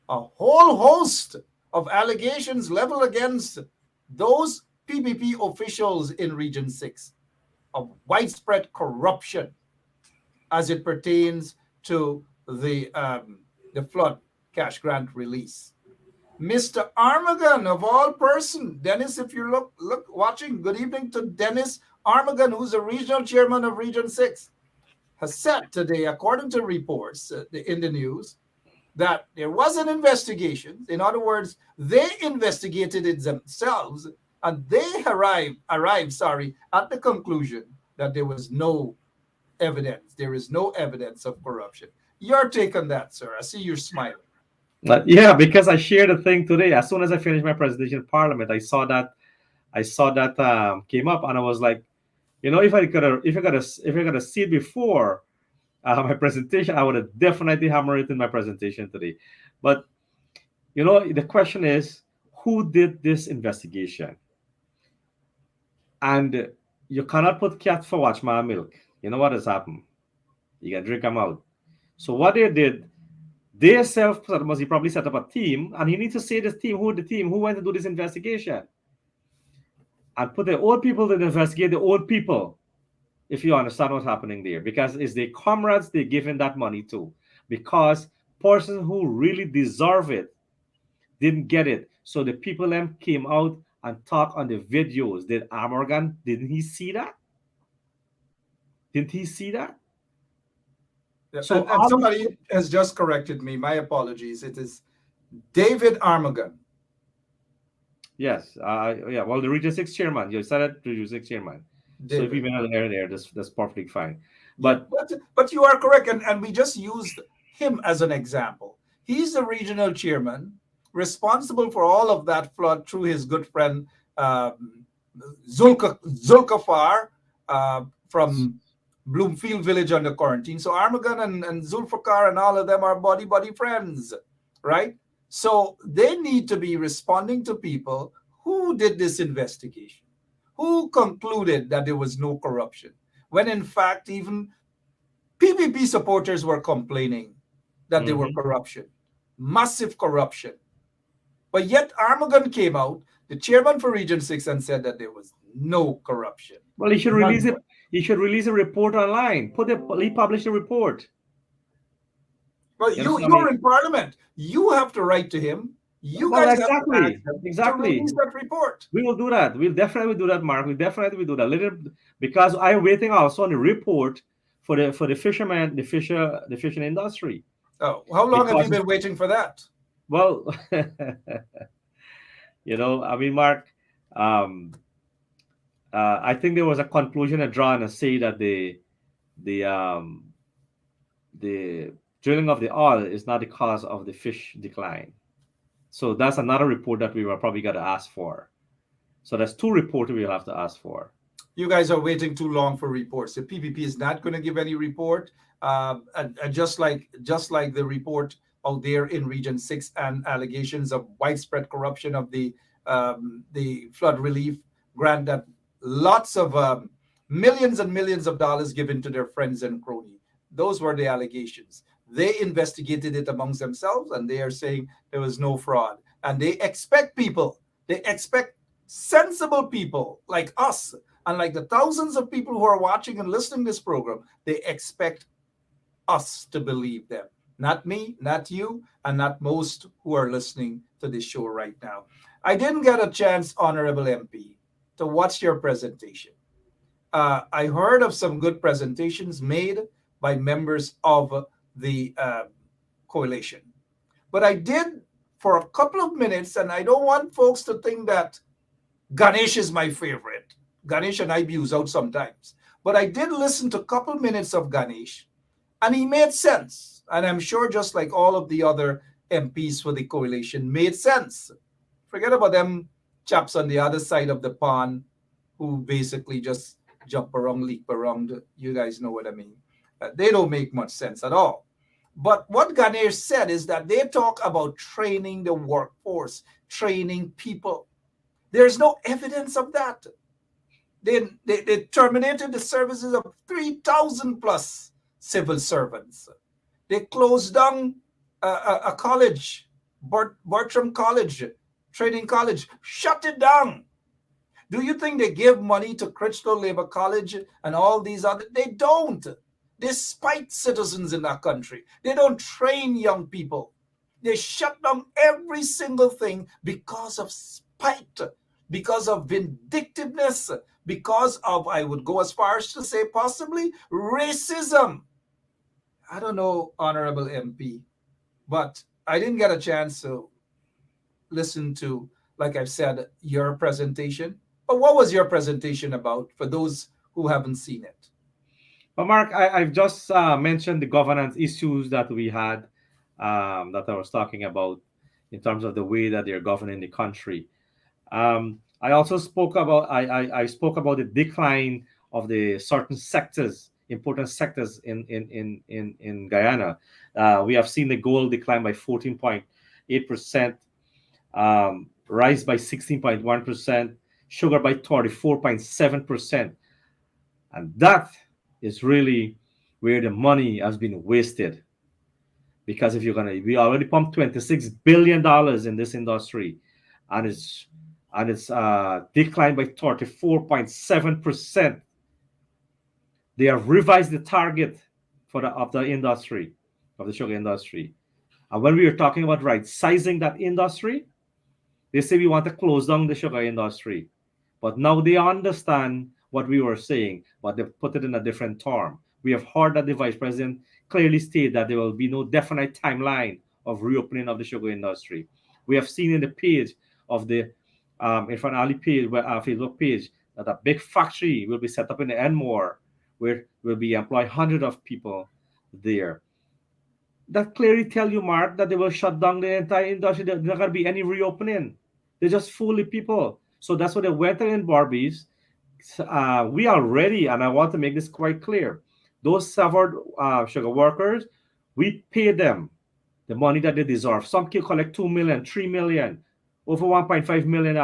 a whole host of allegations leveled against those PPP officials in Region 6 of widespread corruption as it pertains to the flood cash grant release. Mr. Armagon, of all person, Dennis, if you look watching, good evening to Dennis Armagon, who's the regional chairman of Region 6, has said today, according to reports in the news, that there was an investigation. In other words, they investigated it themselves, and they arrived at the conclusion that there was no evidence. There is no evidence of corruption. Your take on that, sir? I see you're smiling. Yeah, because I shared a thing today. As soon as I finished my presentation in Parliament, I saw that came up, and I was like, if I could have seen it before my presentation, I would have definitely hammered it in my presentation today. But the question is, who did this investigation? And you cannot put cat for watch my milk. You know what has happened? You can drink them out. So what they did, they he probably set up a team, and he needs to say the team who went to do this investigation, and put the old people to investigate the old people, if you understand what's happening there, because it's the comrades they're giving that money to, because persons who really deserve it didn't get it. So the people them came out and talked on the videos. Did Morgan, didn't he see that? Didn't he see that? Yeah, so and somebody has just corrected me. My apologies. It is David Armagon. Yes. Yeah. Well, the Region 6 chairman. You said it, Region 6 chairman. David. So if you went there, that's perfectly fine. But you are correct, and we just used him as an example. He's the regional chairman, responsible for all of that flood through his good friend Zulkafar from Bloomfield Village under quarantine. So Armagon and Zulfikar and all of them are buddy friends, right? So they need to be responding to people who did this investigation, who concluded that there was no corruption, when in fact even PPP supporters were complaining that there were corruption, massive corruption. But yet Armagon came out, the chairman for Region 6, and said that there was no corruption. Well, he should release it. He should release a report online. He published a report. Well, you're in Parliament. You have to write to him. You guys have to ask him to release that report. We will do that. We'll definitely do that, Mark. We definitely will do that. Because I'm waiting also on the report for the fishermen, the fishing industry. Oh, how long have you been waiting for that? Well, Mark, I think there was a conclusion drawn to say that the drilling of the oil is not the cause of the fish decline. So that's another report that we were probably going to ask for. So there's two reports we'll have to ask for. You guys are waiting too long for reports. The PPP is not going to give any report. And just like the report out there in Region 6 and allegations of widespread corruption of the flood relief grant, that lots of millions and millions of dollars given to their friends and cronies. Those were the allegations. They investigated it amongst themselves, and they are saying there was no fraud. And they expect sensible people like us, and like the thousands of people who are watching and listening to this program, they expect us to believe them. Not me, not you, and not most who are listening to this show right now. I didn't get a chance, Honorable MP, to watch your presentation. I heard of some good presentations made by members of the coalition. But I did for a couple of minutes, and I don't want folks to think that Ganesh is my favorite. Ganesh and I abuse out sometimes. But I did listen to a couple minutes of Ganesh, and he made sense. And I'm sure just like all of the other MPs for the coalition made sense. Forget about them chaps on the other side of the pond who basically just jump around, leap around. You guys know what I mean. They don't make much sense at all. But what Ganesh said is that they talk about training the workforce, training people. There's no evidence of that. They terminated the services of 3,000 plus civil servants. They closed down a college, Bertram College, Training College, shut it down. Do you think they give money to Crystal Labor College and all these other? They don't. They spite citizens in that country. They don't train young people. They shut down every single thing because of spite, because of vindictiveness, because of, I would go as far as to say, possibly racism. I don't know, Honorable MP, but I didn't get a chance to listen to, like I've said, your presentation. But what was your presentation about for those who haven't seen it? But Mark, I've just mentioned the governance issues that we had, that I was talking about in terms of the way that they're governing the country. I also spoke about I spoke about the decline of the certain sectors, important sectors in Guyana. We have seen the gold decline by 14.8%, rice by 16.1%, sugar by 34.7%, and that is really where the money has been wasted. Because if you're gonna, we already pumped $26 billion in this industry, and it's declined by 34.7%. They have revised the target for the industry, of the sugar industry. And when we were talking about right sizing that industry, they say we want to close down the sugar industry. But now they understand what we were saying, but they've put it in a different term. We have heard that the vice president clearly state that there will be no definite timeline of reopening of the sugar industry. We have seen in the page of the Infant Ali page, Facebook page, that a big factory will be set up in the Enmore, where will be employ hundreds of people there. That clearly tell you, Mark, that they will shut down the entire industry. There's not going to be any reopening. They're just fooling people. So that's what they went in Barbies. We are ready, and I want to make this quite clear. Those severed sugar workers, we pay them the money that they deserve. Some can collect $2 million, $3 million, over $1.5 million.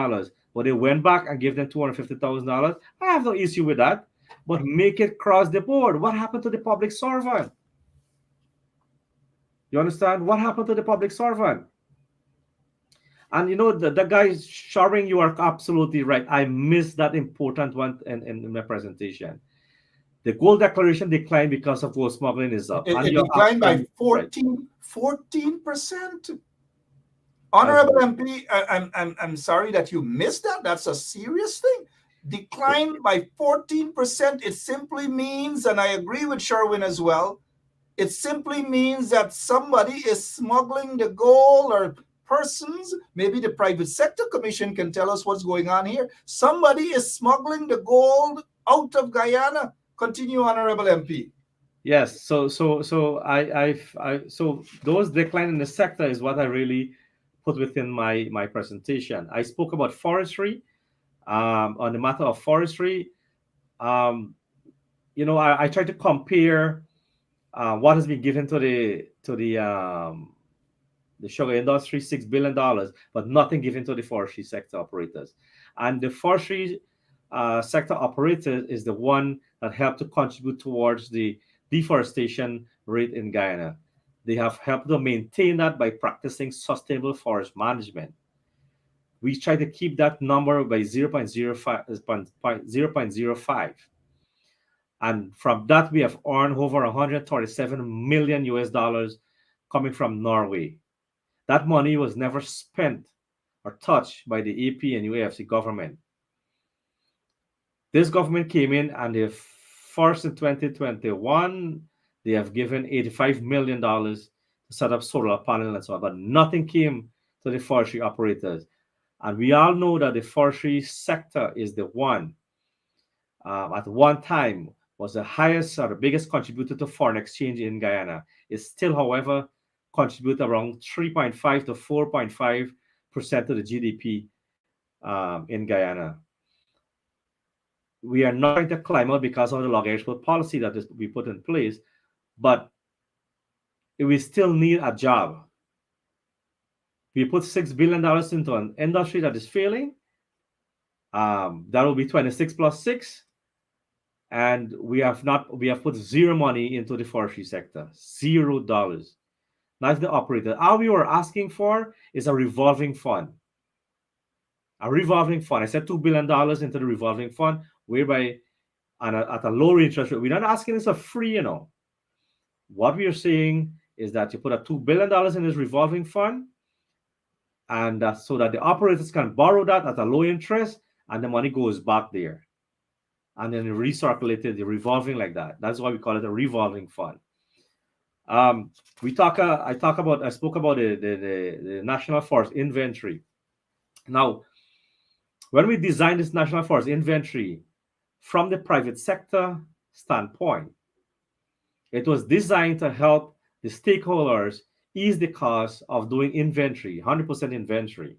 But they went back and gave them $250,000. I have no issue with that. But make it cross the board. What happened to the public servant? You understand? What happened to the public servant? And you know, the guy showering, you are absolutely right. I missed that important one in my presentation. The gold declaration declined because of gold smuggling is up. It declined by 14%. Honorable MP, I'm sorry that you missed that. That's a serious thing. Declined by 14%. It simply means, and I agree with Sherwin as well, it simply means that somebody is smuggling the gold, or persons, maybe the private sector commission can tell us what's going on here. Somebody is smuggling the gold out of Guyana. Continue, Honorable MP. Yes, so those decline in the sector is what I really put within my presentation. I spoke about forestry, on the matter of forestry. You know, I tried to compare what has been given to the sugar industry, $6 billion, but nothing given to the forestry sector operators. And the forestry sector operator is the one that helped to contribute towards the deforestation rate in Guyana. They have helped to maintain that by practicing sustainable forest management. We try to keep that number by 0.05. And from that, we have earned over $137 million coming from Norway. That money was never spent or touched by the AP and UAFC government. This government came in, and they first in 2021, they have given $85 million to set up solar panels and so on, but nothing came to the forestry operators. And we all know that the forestry sector is the one, at one time, was the highest or the biggest contributor to foreign exchange in Guyana. It still, however, contribute around 3.5 to 4.5% of the GDP in Guyana. We are not going to climb out because of the log export policy that we put in place, but we still need a job. We put $6 billion into an industry that is failing. That will be 26 plus 6. And we have put zero money into the forestry sector, $0. That's the operator. All we were asking for is a revolving fund. A revolving fund. I said $2 billion into the revolving fund, whereby at a lower interest rate. We're not asking this for free, you know. What we are saying is that you put a $2 billion in this revolving fund, and so that the operators can borrow that at a low interest, and the money goes back there. And then recirculated, the revolving like that. That's why we call it a revolving fund. I spoke about the national forest inventory. Now, when we designed this national forest inventory from the private sector standpoint, it was designed to help the stakeholders ease the cost of doing inventory, 100% inventory.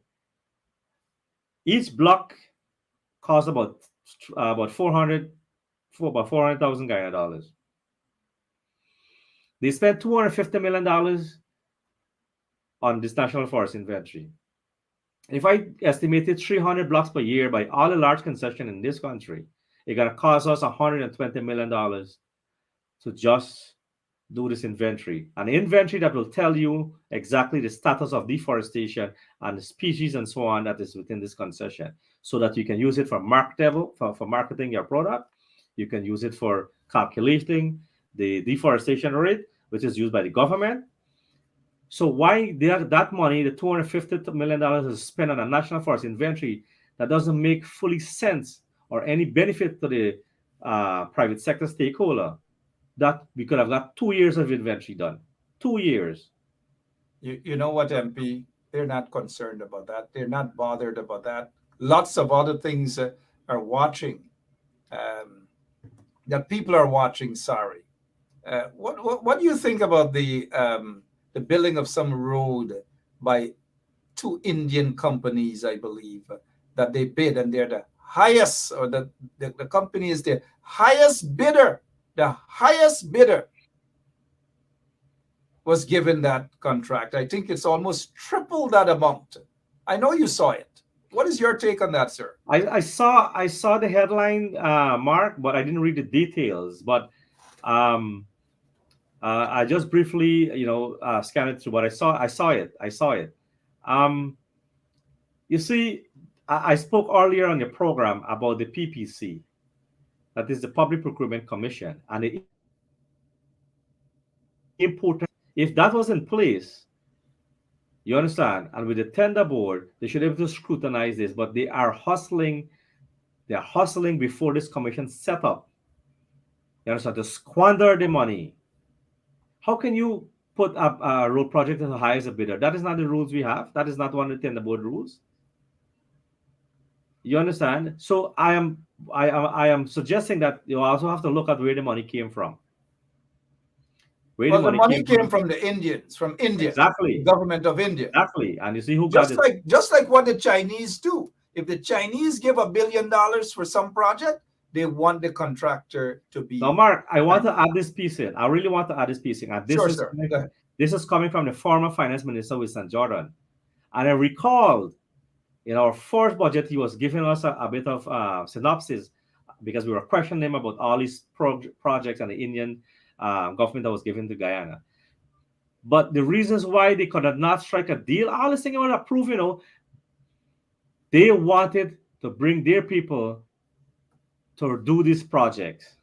Each block costs about 400,000 Guyana dollars. They spent $250 million on this national forest inventory. If I estimated 300 blocks per year by all the large concessions in this country, it's going to cost us $120 million to just do this inventory. An inventory that will tell you exactly the status of deforestation and the species and so on that is within this concession, so that you can use it for marketing your product. You can use it for calculating the deforestation rate, which is used by the government. So why that money, the $250 million, is spent on a national forest inventory that doesn't make fully sense or any benefit to the private sector stakeholder, that we could have got 2 years of inventory done. 2 years. You know what, MP? They're not concerned about that. They're not bothered about that. Lots of other things are watching, that people are watching. Sorry. What do you think about the building of some road by 2 Indian companies, I believe, that they bid, and they're the highest, or the company is the highest bidder. The highest bidder was given that contract. I think it's almost triple that amount. I know you saw it. What is your take on that, sir? I saw the headline, Mark, but I didn't read the details. But I just briefly, scanned it through. But I saw it. You see, I spoke earlier on the program about the PPC, that is the Public Procurement Commission, and the important. If that was in place, you understand, and with the tender board, they should be able to scrutinize this. But they are hustling. They are hustling before this commission set up. You understand, to squander the money. How can you put up a road project as high as a bidder? That is not the rules we have. That is not one of the tender board rules. You understand? So I am suggesting that you also have to look at where the money came from. Well, the money came from the Indians, from India. Exactly. The government of India. Exactly. And you see who just got it. Just like what the Chinese do. If the Chinese give $1 billion for some project, they want the contractor to be. Now, Mark, I want to add this piece in. I really want to add this piece in. And this is coming from the former finance minister with St. Jordan. And I recall in our first budget, he was giving us a bit of synopsis, because we were questioning him about all these projects and the Indian government that was given to Guyana. But the reasons why they could not strike a deal, all this thing about approve, they wanted to bring their people to do this project.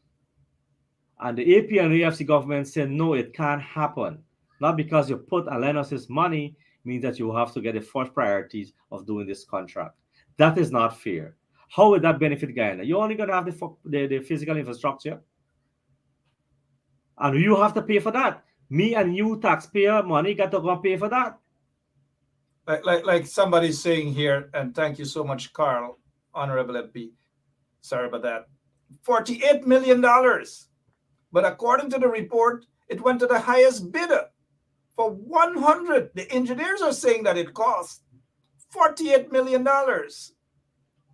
And the AP and the AFC government said, no, it can't happen. Not because you put and lend us this money means that you have to get the first priorities of doing this contract. That is not fair. How would that benefit Guyana? You're only going to have the physical infrastructure, and you have to pay for that. Me and you, taxpayer money, got to go pay for that. Like somebody's saying here, and thank you so much, Carl, Honorable MP. Sorry about that. $48 million. But according to the report, it went to the highest bidder for 100. The engineers are saying that it cost $48 million.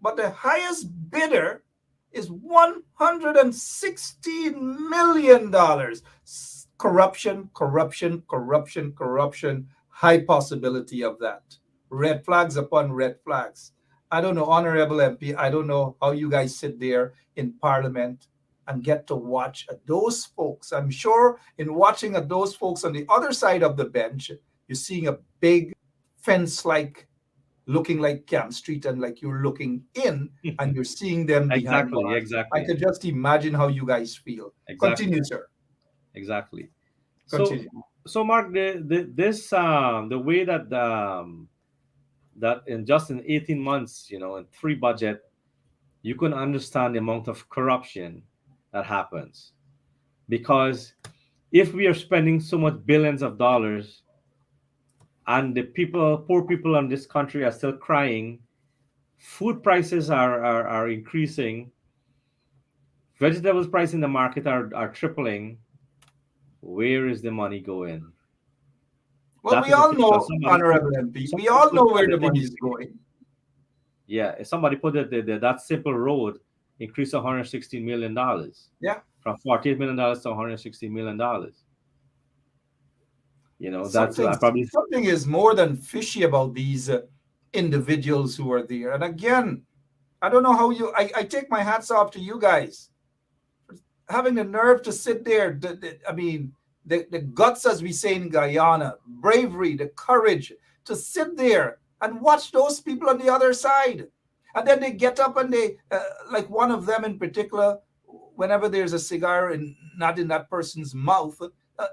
But the highest bidder is $116 million. Corruption. High possibility of that. Red flags upon red flags. I don't know, Honorable MP, I don't know how you guys sit there in Parliament and get to watch those folks. I'm sure in watching those folks on the other side of the bench, you're seeing a big fence-like, looking like Camp Street, and like you're looking in and you're seeing them behind bars. Exactly. I could just imagine how you guys feel. Exactly. Continue, sir. Exactly. Continue. So Mark, the way that in 18 months, in 3 budget, you can understand the amount of corruption that happens. Because if we are spending so much billions of dollars and the poor people in this country are still crying, food prices are increasing, vegetables price in the market are tripling, where is the money going? Well, That we is a all thing because know, Honorable MP, we somebody all put know where that the they money need is going. yeah, if somebody put that simple road increased $116 million Yeah. from $48 million to $160 million. That's probably Something is more than fishy about these individuals who are there. And again, I don't know how I take my hats off to you guys for having the nerve to sit there. The guts, as we say in Guyana, bravery, the courage to sit there and watch those people on the other side. And then they get up and they, like one of them in particular, whenever there's a cigar not in that person's mouth,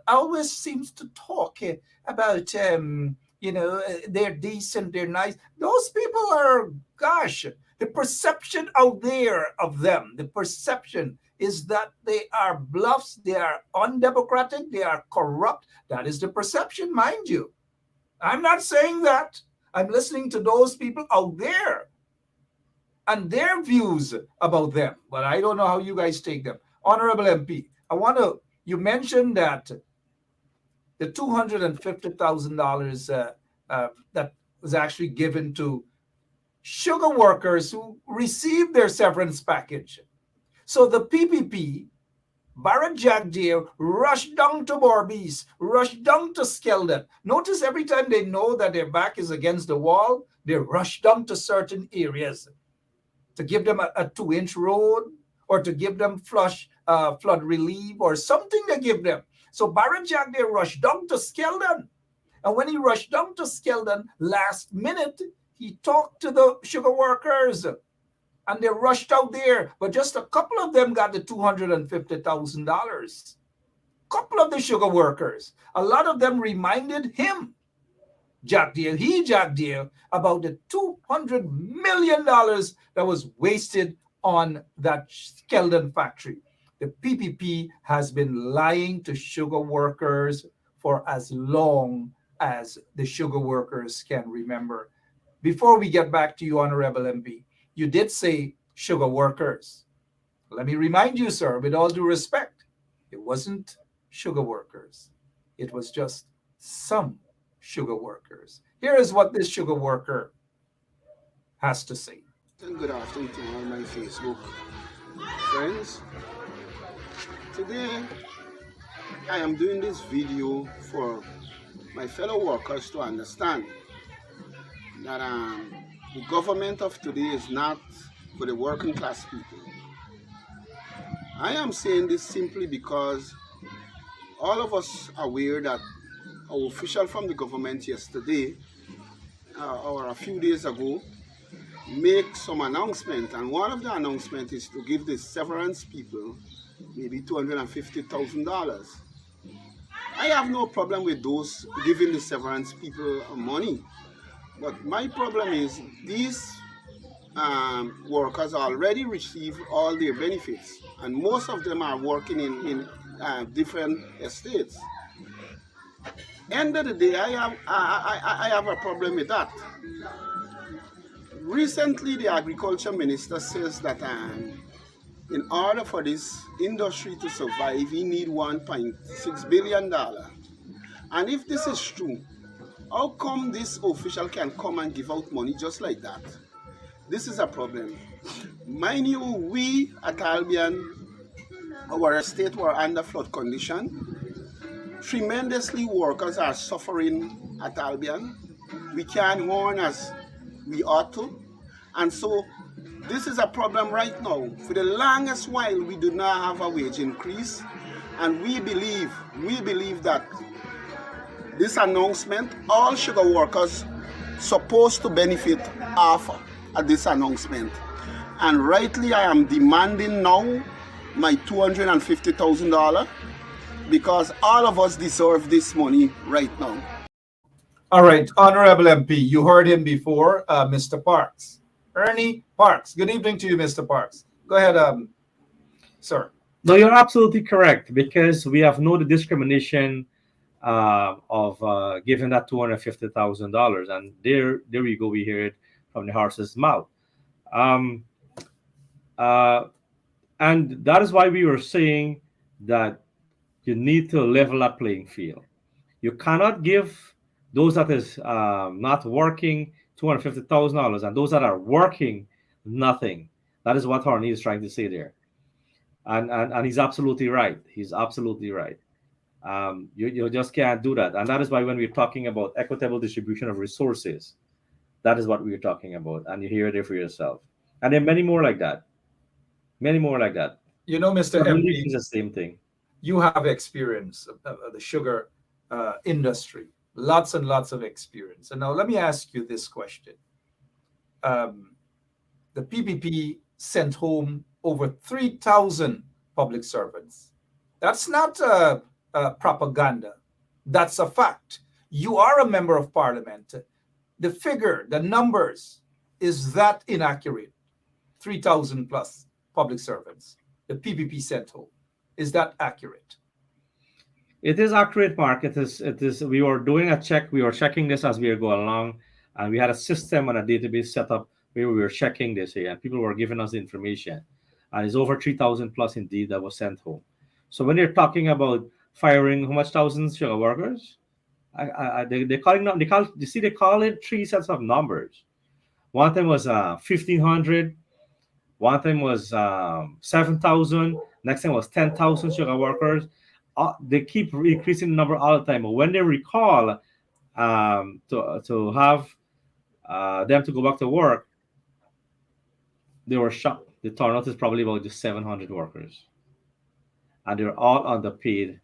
always seems to talk about, they're decent, they're nice. Those people are, gosh, the perception out there of them, the perception is that they are bluffs, they are undemocratic, they are corrupt. That is the perception, mind you. I'm not saying that. I'm listening to those people out there and their views about them, but I don't know how you guys take them. Honorable MP, you mentioned that the $250,000 that was actually given to sugar workers who received their severance package. So the PPP, Barrett Jack Deere, rushed down to Berbice, rushed down to Skeldon. Notice every time they know that their back is against the wall, they rush down to certain areas to give them a 2-inch road or to give them flood relief or something to give them. So Barrett Jack Deere rushed down to Skeldon. And when he rushed down to Skeldon last minute, he talked to the sugar workers and they rushed out there. But just a couple of them got the $250,000. Couple of the sugar workers. A lot of them reminded him, Jack Deere, about the $200 million that was wasted on that Skeldon factory. The PPP has been lying to sugar workers for as long as the sugar workers can remember. Before we get back to you, Honorable MP, you did say sugar workers. Let me remind you, sir, with all due respect, it wasn't sugar workers. It was just some sugar workers. Here is what this sugar worker has to say. Good afternoon to all my Facebook friends. Today, I am doing this video for my fellow workers to understand that the government of today is not for the working class people. I am saying this simply because all of us are aware that our official from the government yesterday or a few days ago make some announcement, and one of the announcements is to give the severance people maybe $250,000. I have no problem with those giving the severance people money, but my problem is these workers already receive all their benefits, and most of them are working in different estates. End of the day, I have a problem with that. Recently, the agriculture minister says that in order for this industry to survive, we need $1.6 billion. And if this is true, how come this official can come and give out money just like that? This is a problem. Mind you, we at Albion, our estate were under flood condition. Tremendously, workers are suffering at Albion. We can't earn as we ought to. And so this is a problem right now. For the longest while, we do not have a wage increase. And we believe that this announcement, all sugar workers supposed to benefit off of this announcement. And rightly, I am demanding now my $250,000 because all of us deserve this money right now. All right, Honorable MP, you heard him before, Mr. Parks. Ernie Parks. Good evening to you, Mr. Parks. Go ahead, sir. No, you're absolutely correct, because we have no discrimination of giving that $250,000, and there we go. We hear it from the horse's mouth, um, uh, and that is why we were saying that you need to level that playing field. You cannot give those that is not working $250,000, and those that are working nothing. That is what Horny is trying to say there, and he's absolutely right. He's absolutely right. You just can't do that, and that is why when we're talking about equitable distribution of resources, that is what we're talking about, and you hear it there for yourself. And there are many more like that. Many more like that. You know, Mr. Relief MP, is the same thing. you have experience of the sugar industry, lots and lots of experience. And now let me ask you this question. The PPP sent home over 3,000 public servants. That's not propaganda. That's a fact. You are a member of parliament. The figure, the numbers, is that inaccurate? 3,000 plus public servants. The PPP sent home. Is that accurate? It is accurate, Mark. It is. It is. We were doing a check. We were checking this as we were going along, and we had a system and a database set up where we were checking this here, and people were giving us the information. And it's over 3,000 plus indeed that was sent home. So when you're talking about firing how much thousands sugar workers, they calling them. You see, they call it three sets of numbers. One time was 1,500. One time was 7,000. Next time was 10,000 sugar workers. They keep increasing the number all the time. But when they recall to have them to go back to work, they were shocked. The turnout is probably about just 700 workers, and they're all underpaid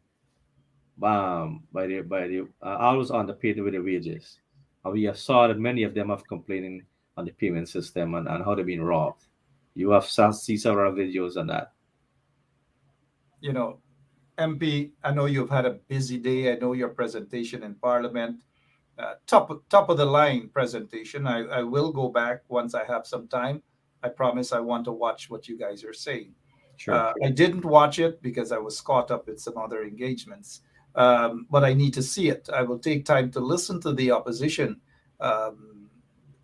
by the always underpaid with the wages. And we have saw that many of them have complaining on the payment system and how they've been robbed. You have seen several videos on that. You know, MP, I know you've had a busy day. I know your presentation in Parliament, top of the line presentation. I will go back once I have some time. I promise I want to watch what you guys are saying. Sure. I didn't watch it because I was caught up with some other engagements, but I need to see it. I will take time to listen to the opposition,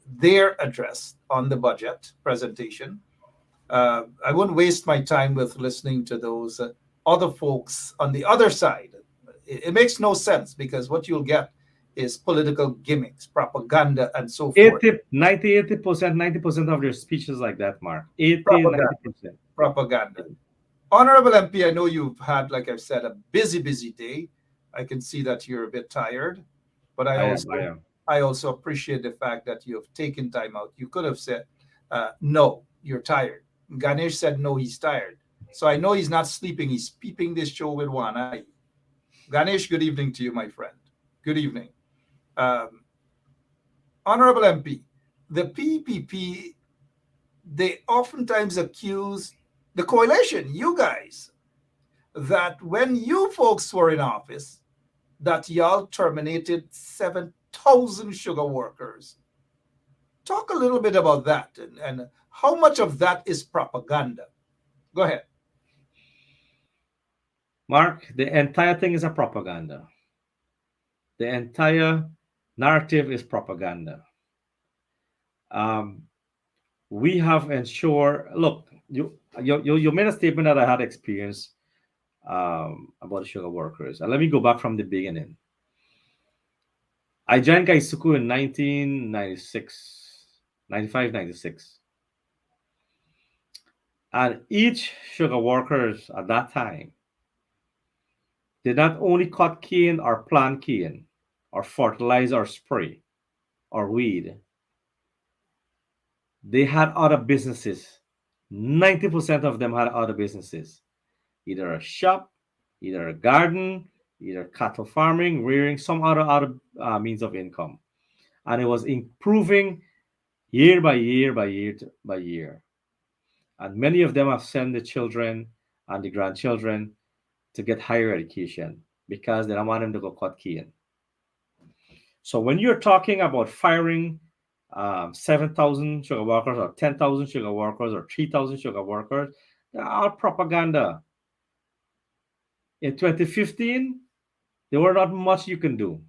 their address on the budget presentation. I wouldn't waste my time with listening to those other folks on the other side. It makes no sense, because what you'll get is political gimmicks, propaganda, and so forth. 90% of their speeches like that, Mark. 80-90%. Propaganda. Honorable MP, I know you've had, like I've said, a busy day. I can see that you're a bit tired, but I also appreciate the fact that you have taken time out. You could have said, no, you're tired. Ganesh said, no, he's tired. So I know he's not sleeping. He's peeping this show with one eye. Ganesh, good evening to you, my friend. Good evening. Honorable MP, the PPP, they oftentimes accuse the coalition, you guys, that when you folks were in office, that y'all terminated 7,000 sugar workers. Talk a little bit about that, and how much of that is propaganda? Go ahead. Mark, the entire thing is a propaganda. The entire narrative is propaganda. We have ensured, look, you made a statement that I had experience about sugar workers. And let me go back from the beginning. I joined Gaisuku in 95, 96. And each sugar workers at that time did not only cut cane or plant cane or fertilize or spray or weed. They had other businesses. 90% of them had other businesses. Either a shop, either a garden, either cattle farming, rearing, some other means of income. And it was improving year by year by year. And many of them have sent the children and the grandchildren to get higher education because they don't want them to go cut cane. So when you're talking about firing 7,000 sugar workers or 10,000 sugar workers or 3,000 sugar workers, they are all propaganda. In 2015, there were not much you can do.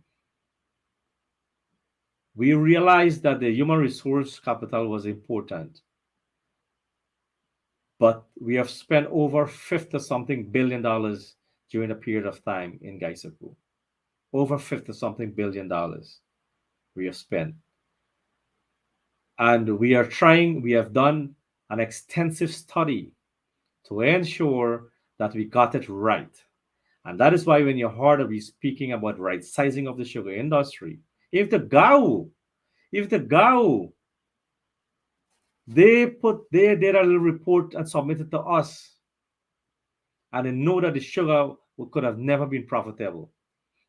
We realized that the human resource capital was important. But we have spent over 50 something billion dollars during a period of time in Gaisaku. Over 50 something billion dollars we have spent. And we have done an extensive study to ensure that we got it right. And that is why when you heard me speaking about right sizing of the sugar industry, if the GAU, they did a little report and submitted to us, and they know that the sugar could have never been profitable,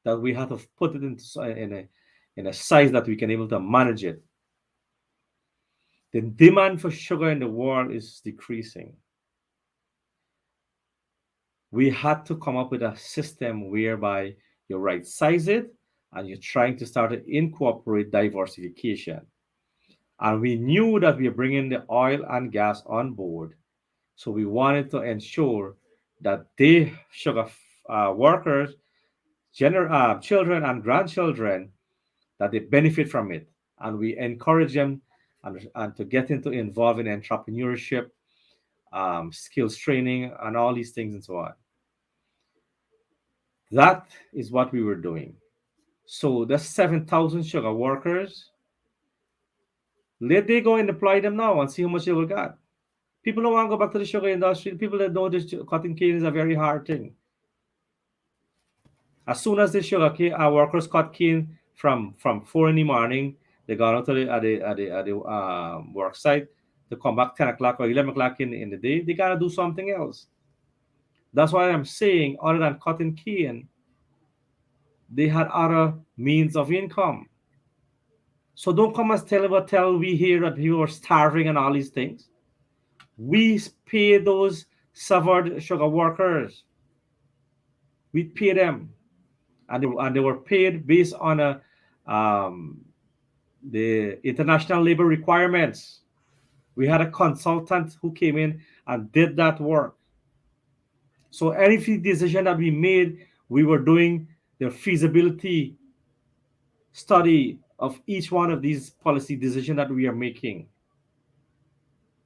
that we had to put it in a size that we can able to manage it. The demand for sugar in the world is decreasing. We had to come up with a system whereby you right size it and you're trying to start to incorporate diversification. And we knew that we were bringing the oil and gas on board. So we wanted to ensure that the sugar workers, children and grandchildren, that they benefit from it. And we encourage them and to get involved in entrepreneurship, skills training, and all these things and so on. That is what we were doing. So the 7,000 sugar workers, let they go and deploy them now and see how much they will get. People don't want to go back to the sugar industry. People that know this cutting cane is a very hard thing. As soon as the sugar cane, our workers cut cane from 4 in the morning, they go out to the work site. They come back 10 o'clock or 11 o'clock in the day. They gotta do something else. That's why I'm saying, other than cutting cane, they had other means of income. So don't come and tell we here that people are starving and all these things. We pay those severed sugar workers. We pay them, and they were paid based on the international labor requirements. We had a consultant who came in and did that work. So any decision that we made, we were doing the feasibility study of each one of these policy decisions that we are making.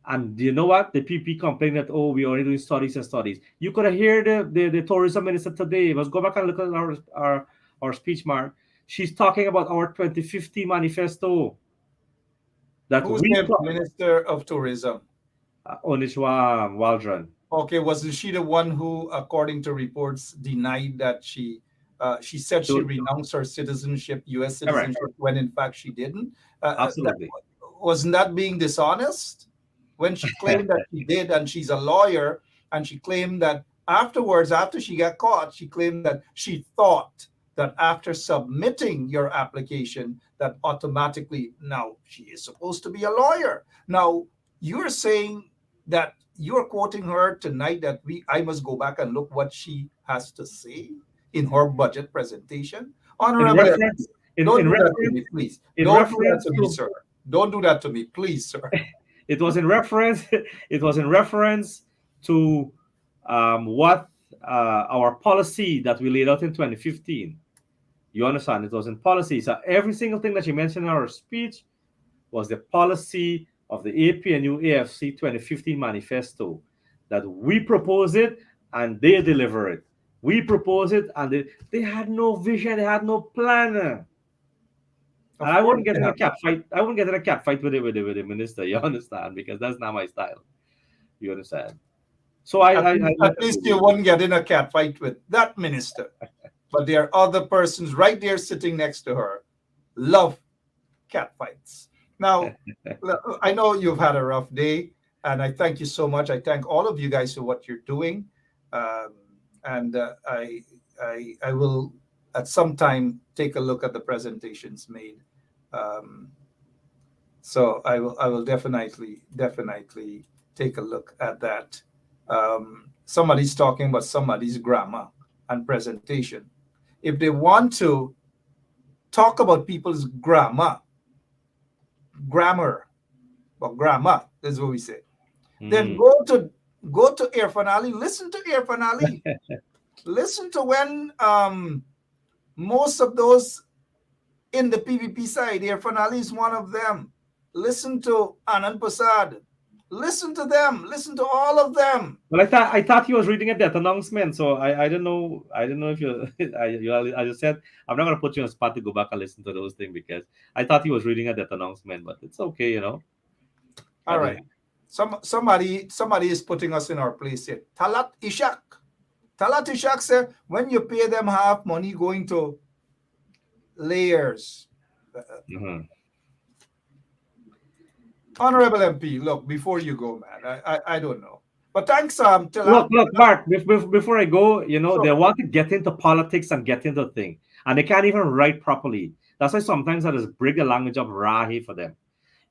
And you know what? The PP complained that, oh, we're only doing studies and studies. You could have heard the tourism minister today. Let's go back and look at our speech, Mark. She's talking about our 2050 manifesto. Who's the Minister of Tourism? Onishwa Waldron. Okay, wasn't she the one who, according to reports, denied that she said she renounced her citizenship, U.S. citizenship, when in fact she didn't? Absolutely. Wasn't that being dishonest? When she claimed that she did, and she's a lawyer, and she claimed that afterwards, after she got caught, she claimed that she thought that after submitting your application, that automatically, now she is supposed to be a lawyer. Now, you're saying that you're quoting her tonight that I must go back and look what she has to say in her budget presentation. Honorable, don't do that to me, please. Don't do that to me, sir. Don't do that to me, please, sir. It was in reference. It was in reference to what our policy that we laid out in 2015. You understand? It was in policy. So every single thing that you mentioned in our speech was the policy of the APNU AFC 2015 manifesto, that we propose it and they deliver it. We propose it and they had no vision. They had no plan. And I wouldn't get in a cat fight. I wouldn't get in a cat fight with the minister. You understand? Because that's not my style. You understand? So at least you wouldn't get in a cat fight with that minister. But there are other persons right there sitting next to her. Love cat fights. Now, I know you've had a rough day, and I thank you so much. I thank all of you guys for what you're doing, and I will at some time take a look at the presentations made. So I will definitely take a look at that. Somebody's talking about somebody's grammar and presentation. If they want to talk about people's grammar, this is what we say. Then go to Irfan Ali, listen to Irfan Ali. Listen to when most of those in the PPP side, Irfan Ali is one of them. Listen to Anand Prasad. Listen to them. Listen to all of them. Well, I thought he was reading at that announcement, so I don't know if you I just said I'm not gonna put you on the spot to go back and listen to those things because I thought he was reading at that announcement, but it's okay, you know. All right. Somebody is putting us in our place here. Talat Ishak. Talat Ishak said, when you pay them half money going to layers. Honorable MP, look, before you go, man, I don't know. But thanks, Look, Mark, before I go, you know, Sure. They want to get into politics and get into thing, and they can't even write properly. That's why sometimes I just bring the language of Rahi for them.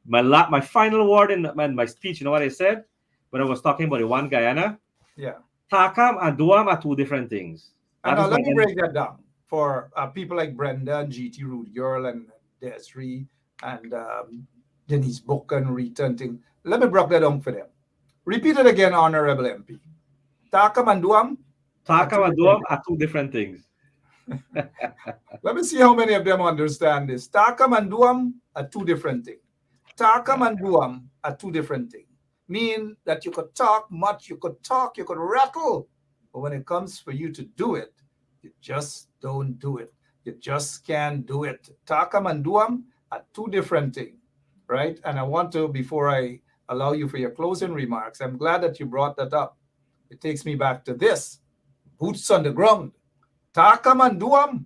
My final word in my speech, you know what I said? When I was talking about the one Guyana? Yeah. Takam and Duam are two different things. And now let me break that down for people like Brenda and GT Rude Girl and Desiree and Denise Book and Rita and thing. Let me break that down for them. Repeat it again, Honorable MP. Takam and Duam? Takam and Duam are two different things. Let me see how many of them understand this. Takam and Duam are two different things. Takam and Duam are two different things. Mean that you could talk much, you could rattle, but when it comes for you to do it, you just don't do it. You just can't do it. Takam and Duam are two different things, right? And I want to, before I allow you for your closing remarks, I'm glad that you brought that up. It takes me back to this. Boots on the ground. Takam and Duam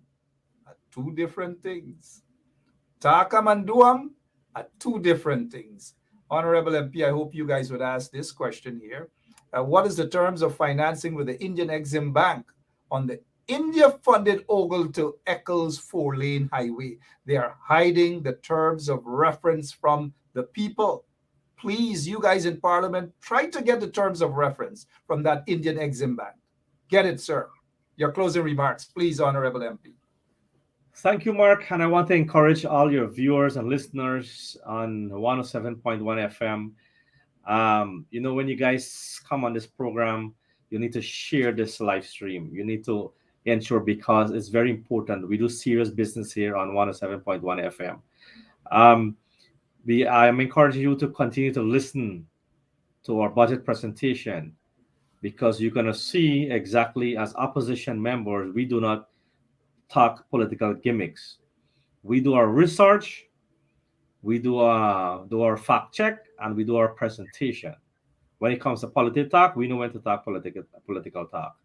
are two different things. Takam and Duam are two different things. Honorable MP, I hope you guys would ask this question here. What is the terms of financing with the Indian Exim Bank on the India-funded Ogle to Eccles 4-lane highway? They are hiding the terms of reference from the people. Please, you guys in Parliament, try to get the terms of reference from that Indian Exim Bank. Get it, sir. Your closing remarks, please, Honorable MP. Thank you, Mark. And I want to encourage all your viewers and listeners on 107.1 FM. You know, when you guys come on this program, you need to share this live stream. You need to ensure, because it's very important. We do serious business here on 107.1 FM. I'm encouraging you to continue to listen to our budget presentation, because you're going to see exactly, as opposition members, we do not talk political gimmicks. We do our research, we do our fact check, and we do our presentation. When it comes to political talk, we know when to talk political talk.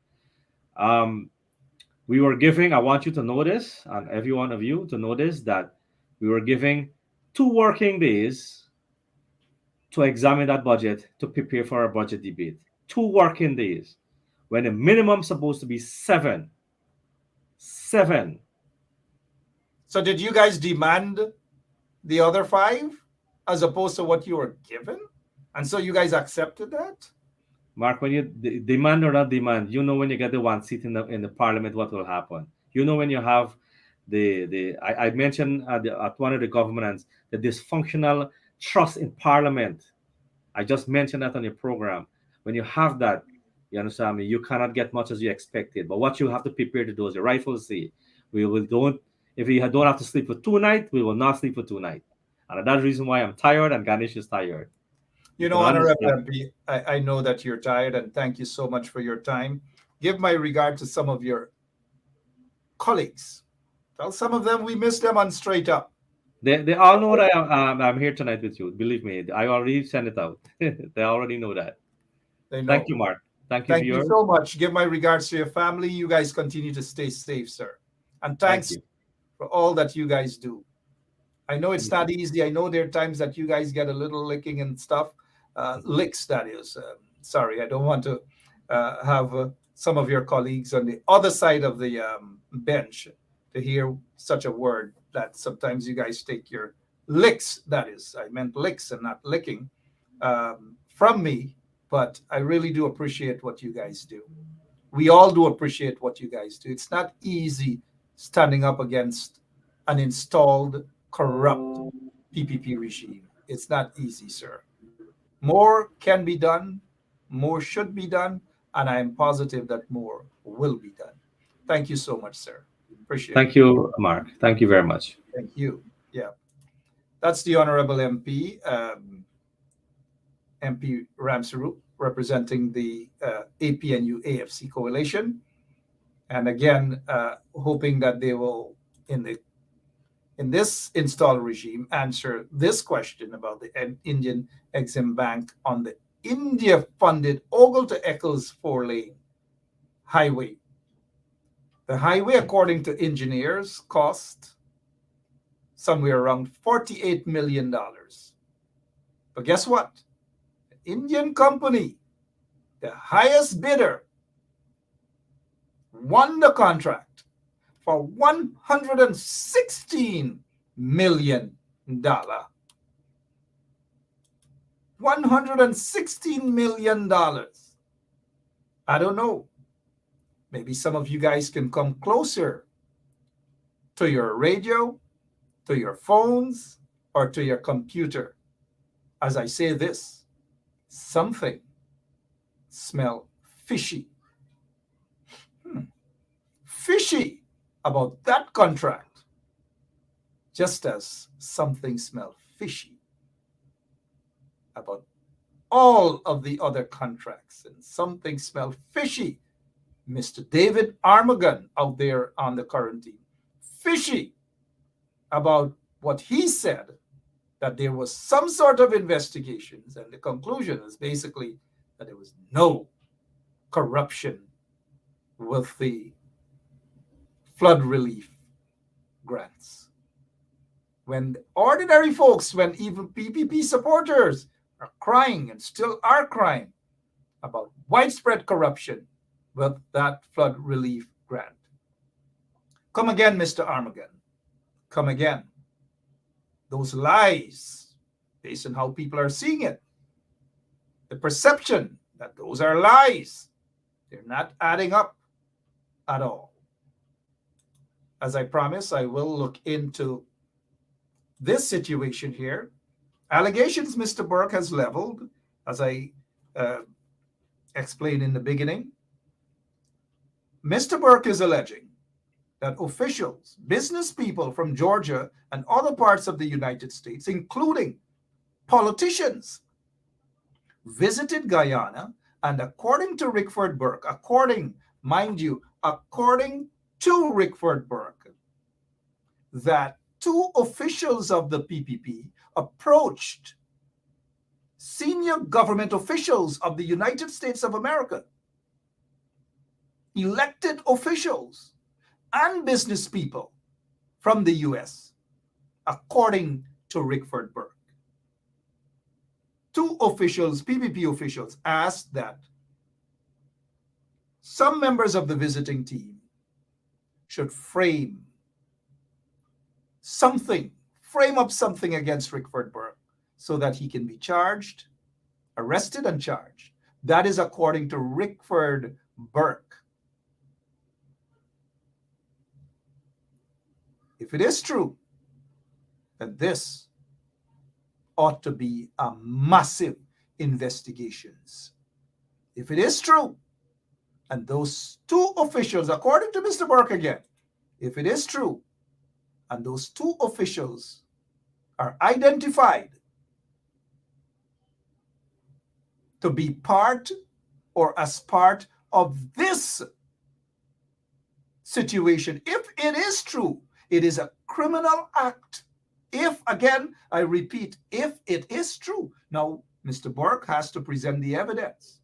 We were giving, I want you to know this, and every one of you to know this, that we were giving 2 working days to examine that budget, to prepare for our budget debate. 2 working days, when the minimum is supposed to be 7. So did you guys demand the other 5 as opposed to what you were given? And so you guys accepted that? Mark, when you demand or not demand, you know when you get the 1 seat in the Parliament, what will happen. You know when you have I mentioned at one of the governments, the dysfunctional trust in Parliament. I just mentioned that on your program. When you have that, you understand me, you cannot get much as you expected. But what you have to prepare to do, as your rifle say, if we don't have to sleep for 2 nights, we will not sleep for 2 nights. And that's the reason why I'm tired and Ganesh is tired. You know, Honorable MP, I know that you're tired, and thank you so much for your time. Give my regard to some of your colleagues. Tell some of them we miss them on Straight Up. They all know that I'm here tonight with you. Believe me, I already sent it out. They already know that. They know. Thank you, Mark. Thank you so much. Give my regards to your family. You guys continue to stay safe, sir. And thanks for all that you guys do. I know it's not easy. I know there are times that you guys get a little licking and stuff. Licks, that is. Sorry, I don't want to have some of your colleagues on the other side of the bench to hear such a word that sometimes you guys take your licks, that is. I meant licks and not licking, from me. But I really do appreciate what you guys do. We all do appreciate what you guys do. It's not easy standing up against an installed, corrupt PPP regime. It's not easy, sir. More can be done. More should be done. and I am positive that more will be done. Thank you so much, sir. Appreciate it. Thank you, Mark. Thank you very much. Thank you. Yeah. That's the Honorable MP, MP Ramsaru, representing the APNU AFC coalition. And again, hoping that they will, in this installed regime, answer this question about the Indian Exim Bank on the India-funded Ogle to Eccles 4-lane highway. The highway, according to engineers, cost somewhere around $48 million. But guess what? The Indian company, the highest bidder, won the contract for $116 million. $116 million. I don't know. Maybe some of you guys can come closer to your radio, to your phones, or to your computer. As I say this, something smells fishy. Fishy about that contract, just as something smells fishy about all of the other contracts, and something smells fishy. Mr. David Armagon out there on the current team, fishy about what he said, that there was some sort of investigations, and the conclusion is basically that there was no corruption with the flood relief grants. When ordinary folks, when even PPP supporters are crying and still are crying about widespread corruption with that flood relief grant. Come again, Mr. Armagon. Come again. Those lies, based on how people are seeing it, the perception that those are lies, they're not adding up at all. As I promised, I will look into this situation here. Allegations Mr. Burke has leveled, as I explained in the beginning. Mr. Burke is alleging that officials, business people from Georgia and other parts of the United States, including politicians, visited Guyana, and according to Rickford Burke, according to Rickford Burke, that two officials of the PPP approached senior government officials of the United States of America, elected officials, and business people from the US, according to Rickford Burke. Two officials, PPP officials, asked that some members of the visiting team should frame up something against Rickford Burke so that he can be charged, arrested and charged. That is according to Rickford Burke. If it is true, then this ought to be a massive investigations. If it is true, and those two officials, according to Mr. Burke again, if it is true, and those two officials are identified to be part or as part of this situation, if it is true, it is a criminal act. If, again, I repeat, if it is true. Now, Mr. Burke has to present the evidence.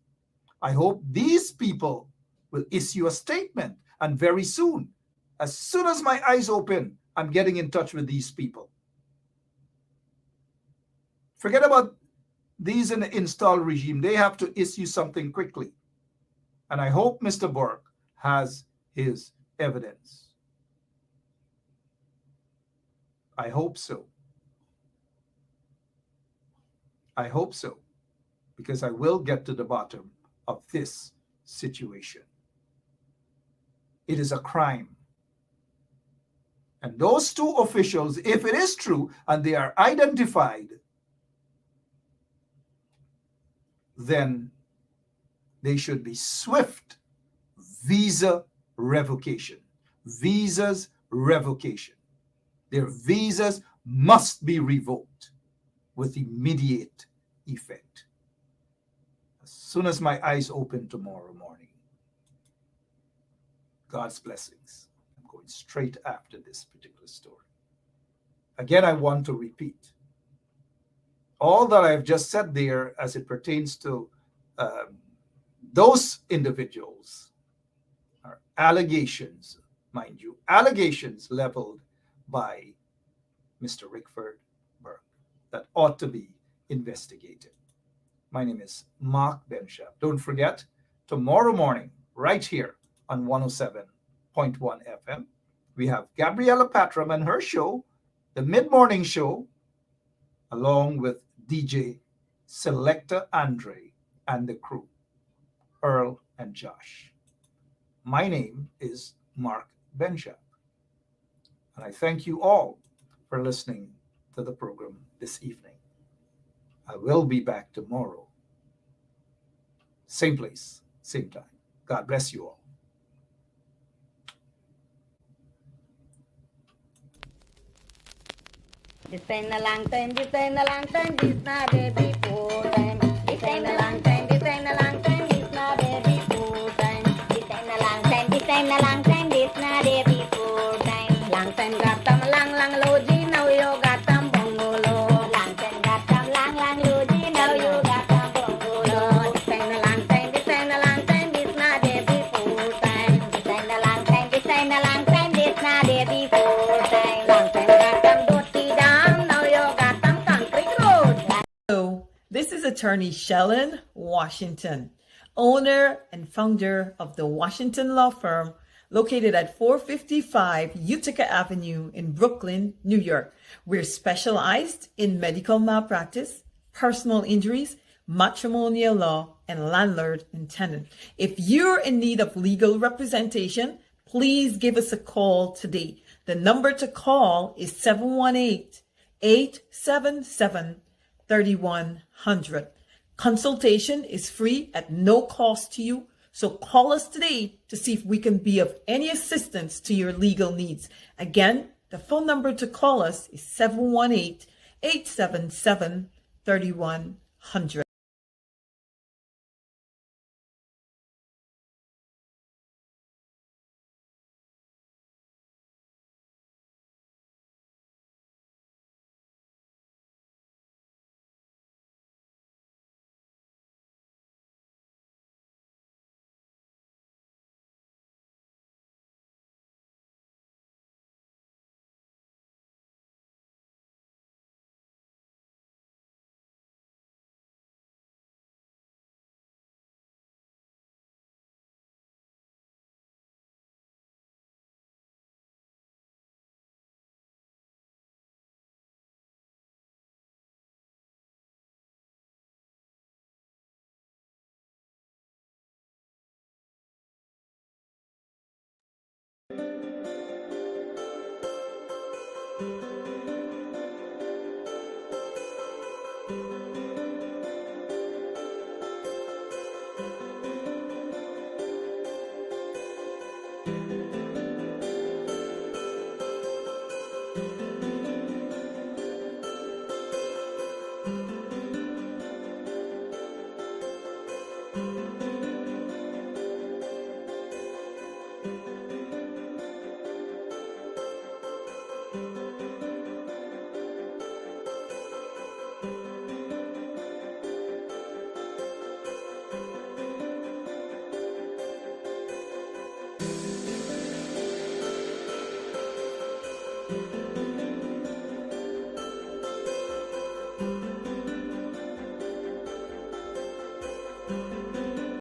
I hope these people will issue a statement, and very soon as my eyes open, I'm getting in touch with these people. Forget about these in the installed regime. They have to issue something quickly. And I hope Mr. Burke has his evidence. I hope so. I hope so, because I will get to the bottom of this situation. It is a crime. And those two officials, if it is true and they are identified, then They should be swift visa revocation. Visas revocation. Their visas must be revoked with immediate effect. As soon as my eyes open tomorrow morning, God's blessings. I'm going straight after this particular story. Again, I want to repeat all that I've just said there as it pertains to those individuals are allegations, mind you, allegations leveled by Mr. Rickford Burke that ought to be investigated. My name is Mark Benshap. Don't forget, tomorrow morning, right here on 107.1 FM, we have Gabriella Patram and her show, the mid-morning show, along with DJ Selector Andre and the crew, Earl and Josh. My name is Mark Benshap, and I thank you all for listening to the program this evening. I will be back tomorrow. Same place, same time. God bless you all. This ain't a long time, this ain't a long time, this not a before time. This ain't a long time, this ain't a long time, this not a before time. This ain't a long time, this ain't a long time, this not a before time. Long time got them lang loji, now you got them bongo low. Long time got them lang loji, now you got them bongo low. This ain't a long time, this ain't a long time, this not a before time. This ain't a long time, this ain't a long time, this not a before time. Long time got them dirty down, now you got them concrete road. Hello, this is attorney Shellen Washington, owner and founder of the Washington Law Firm located at 455 Utica Avenue in Brooklyn, New York. We're specialized in medical malpractice, personal injuries, matrimonial law, and landlord and tenant. If you're in need of legal representation, please give us a call today. The number to call is 718-877-3100. Consultation is free at no cost to you. So call us today to see if we can be of any assistance to your legal needs. Again, the phone number to call us is 718-877-3100.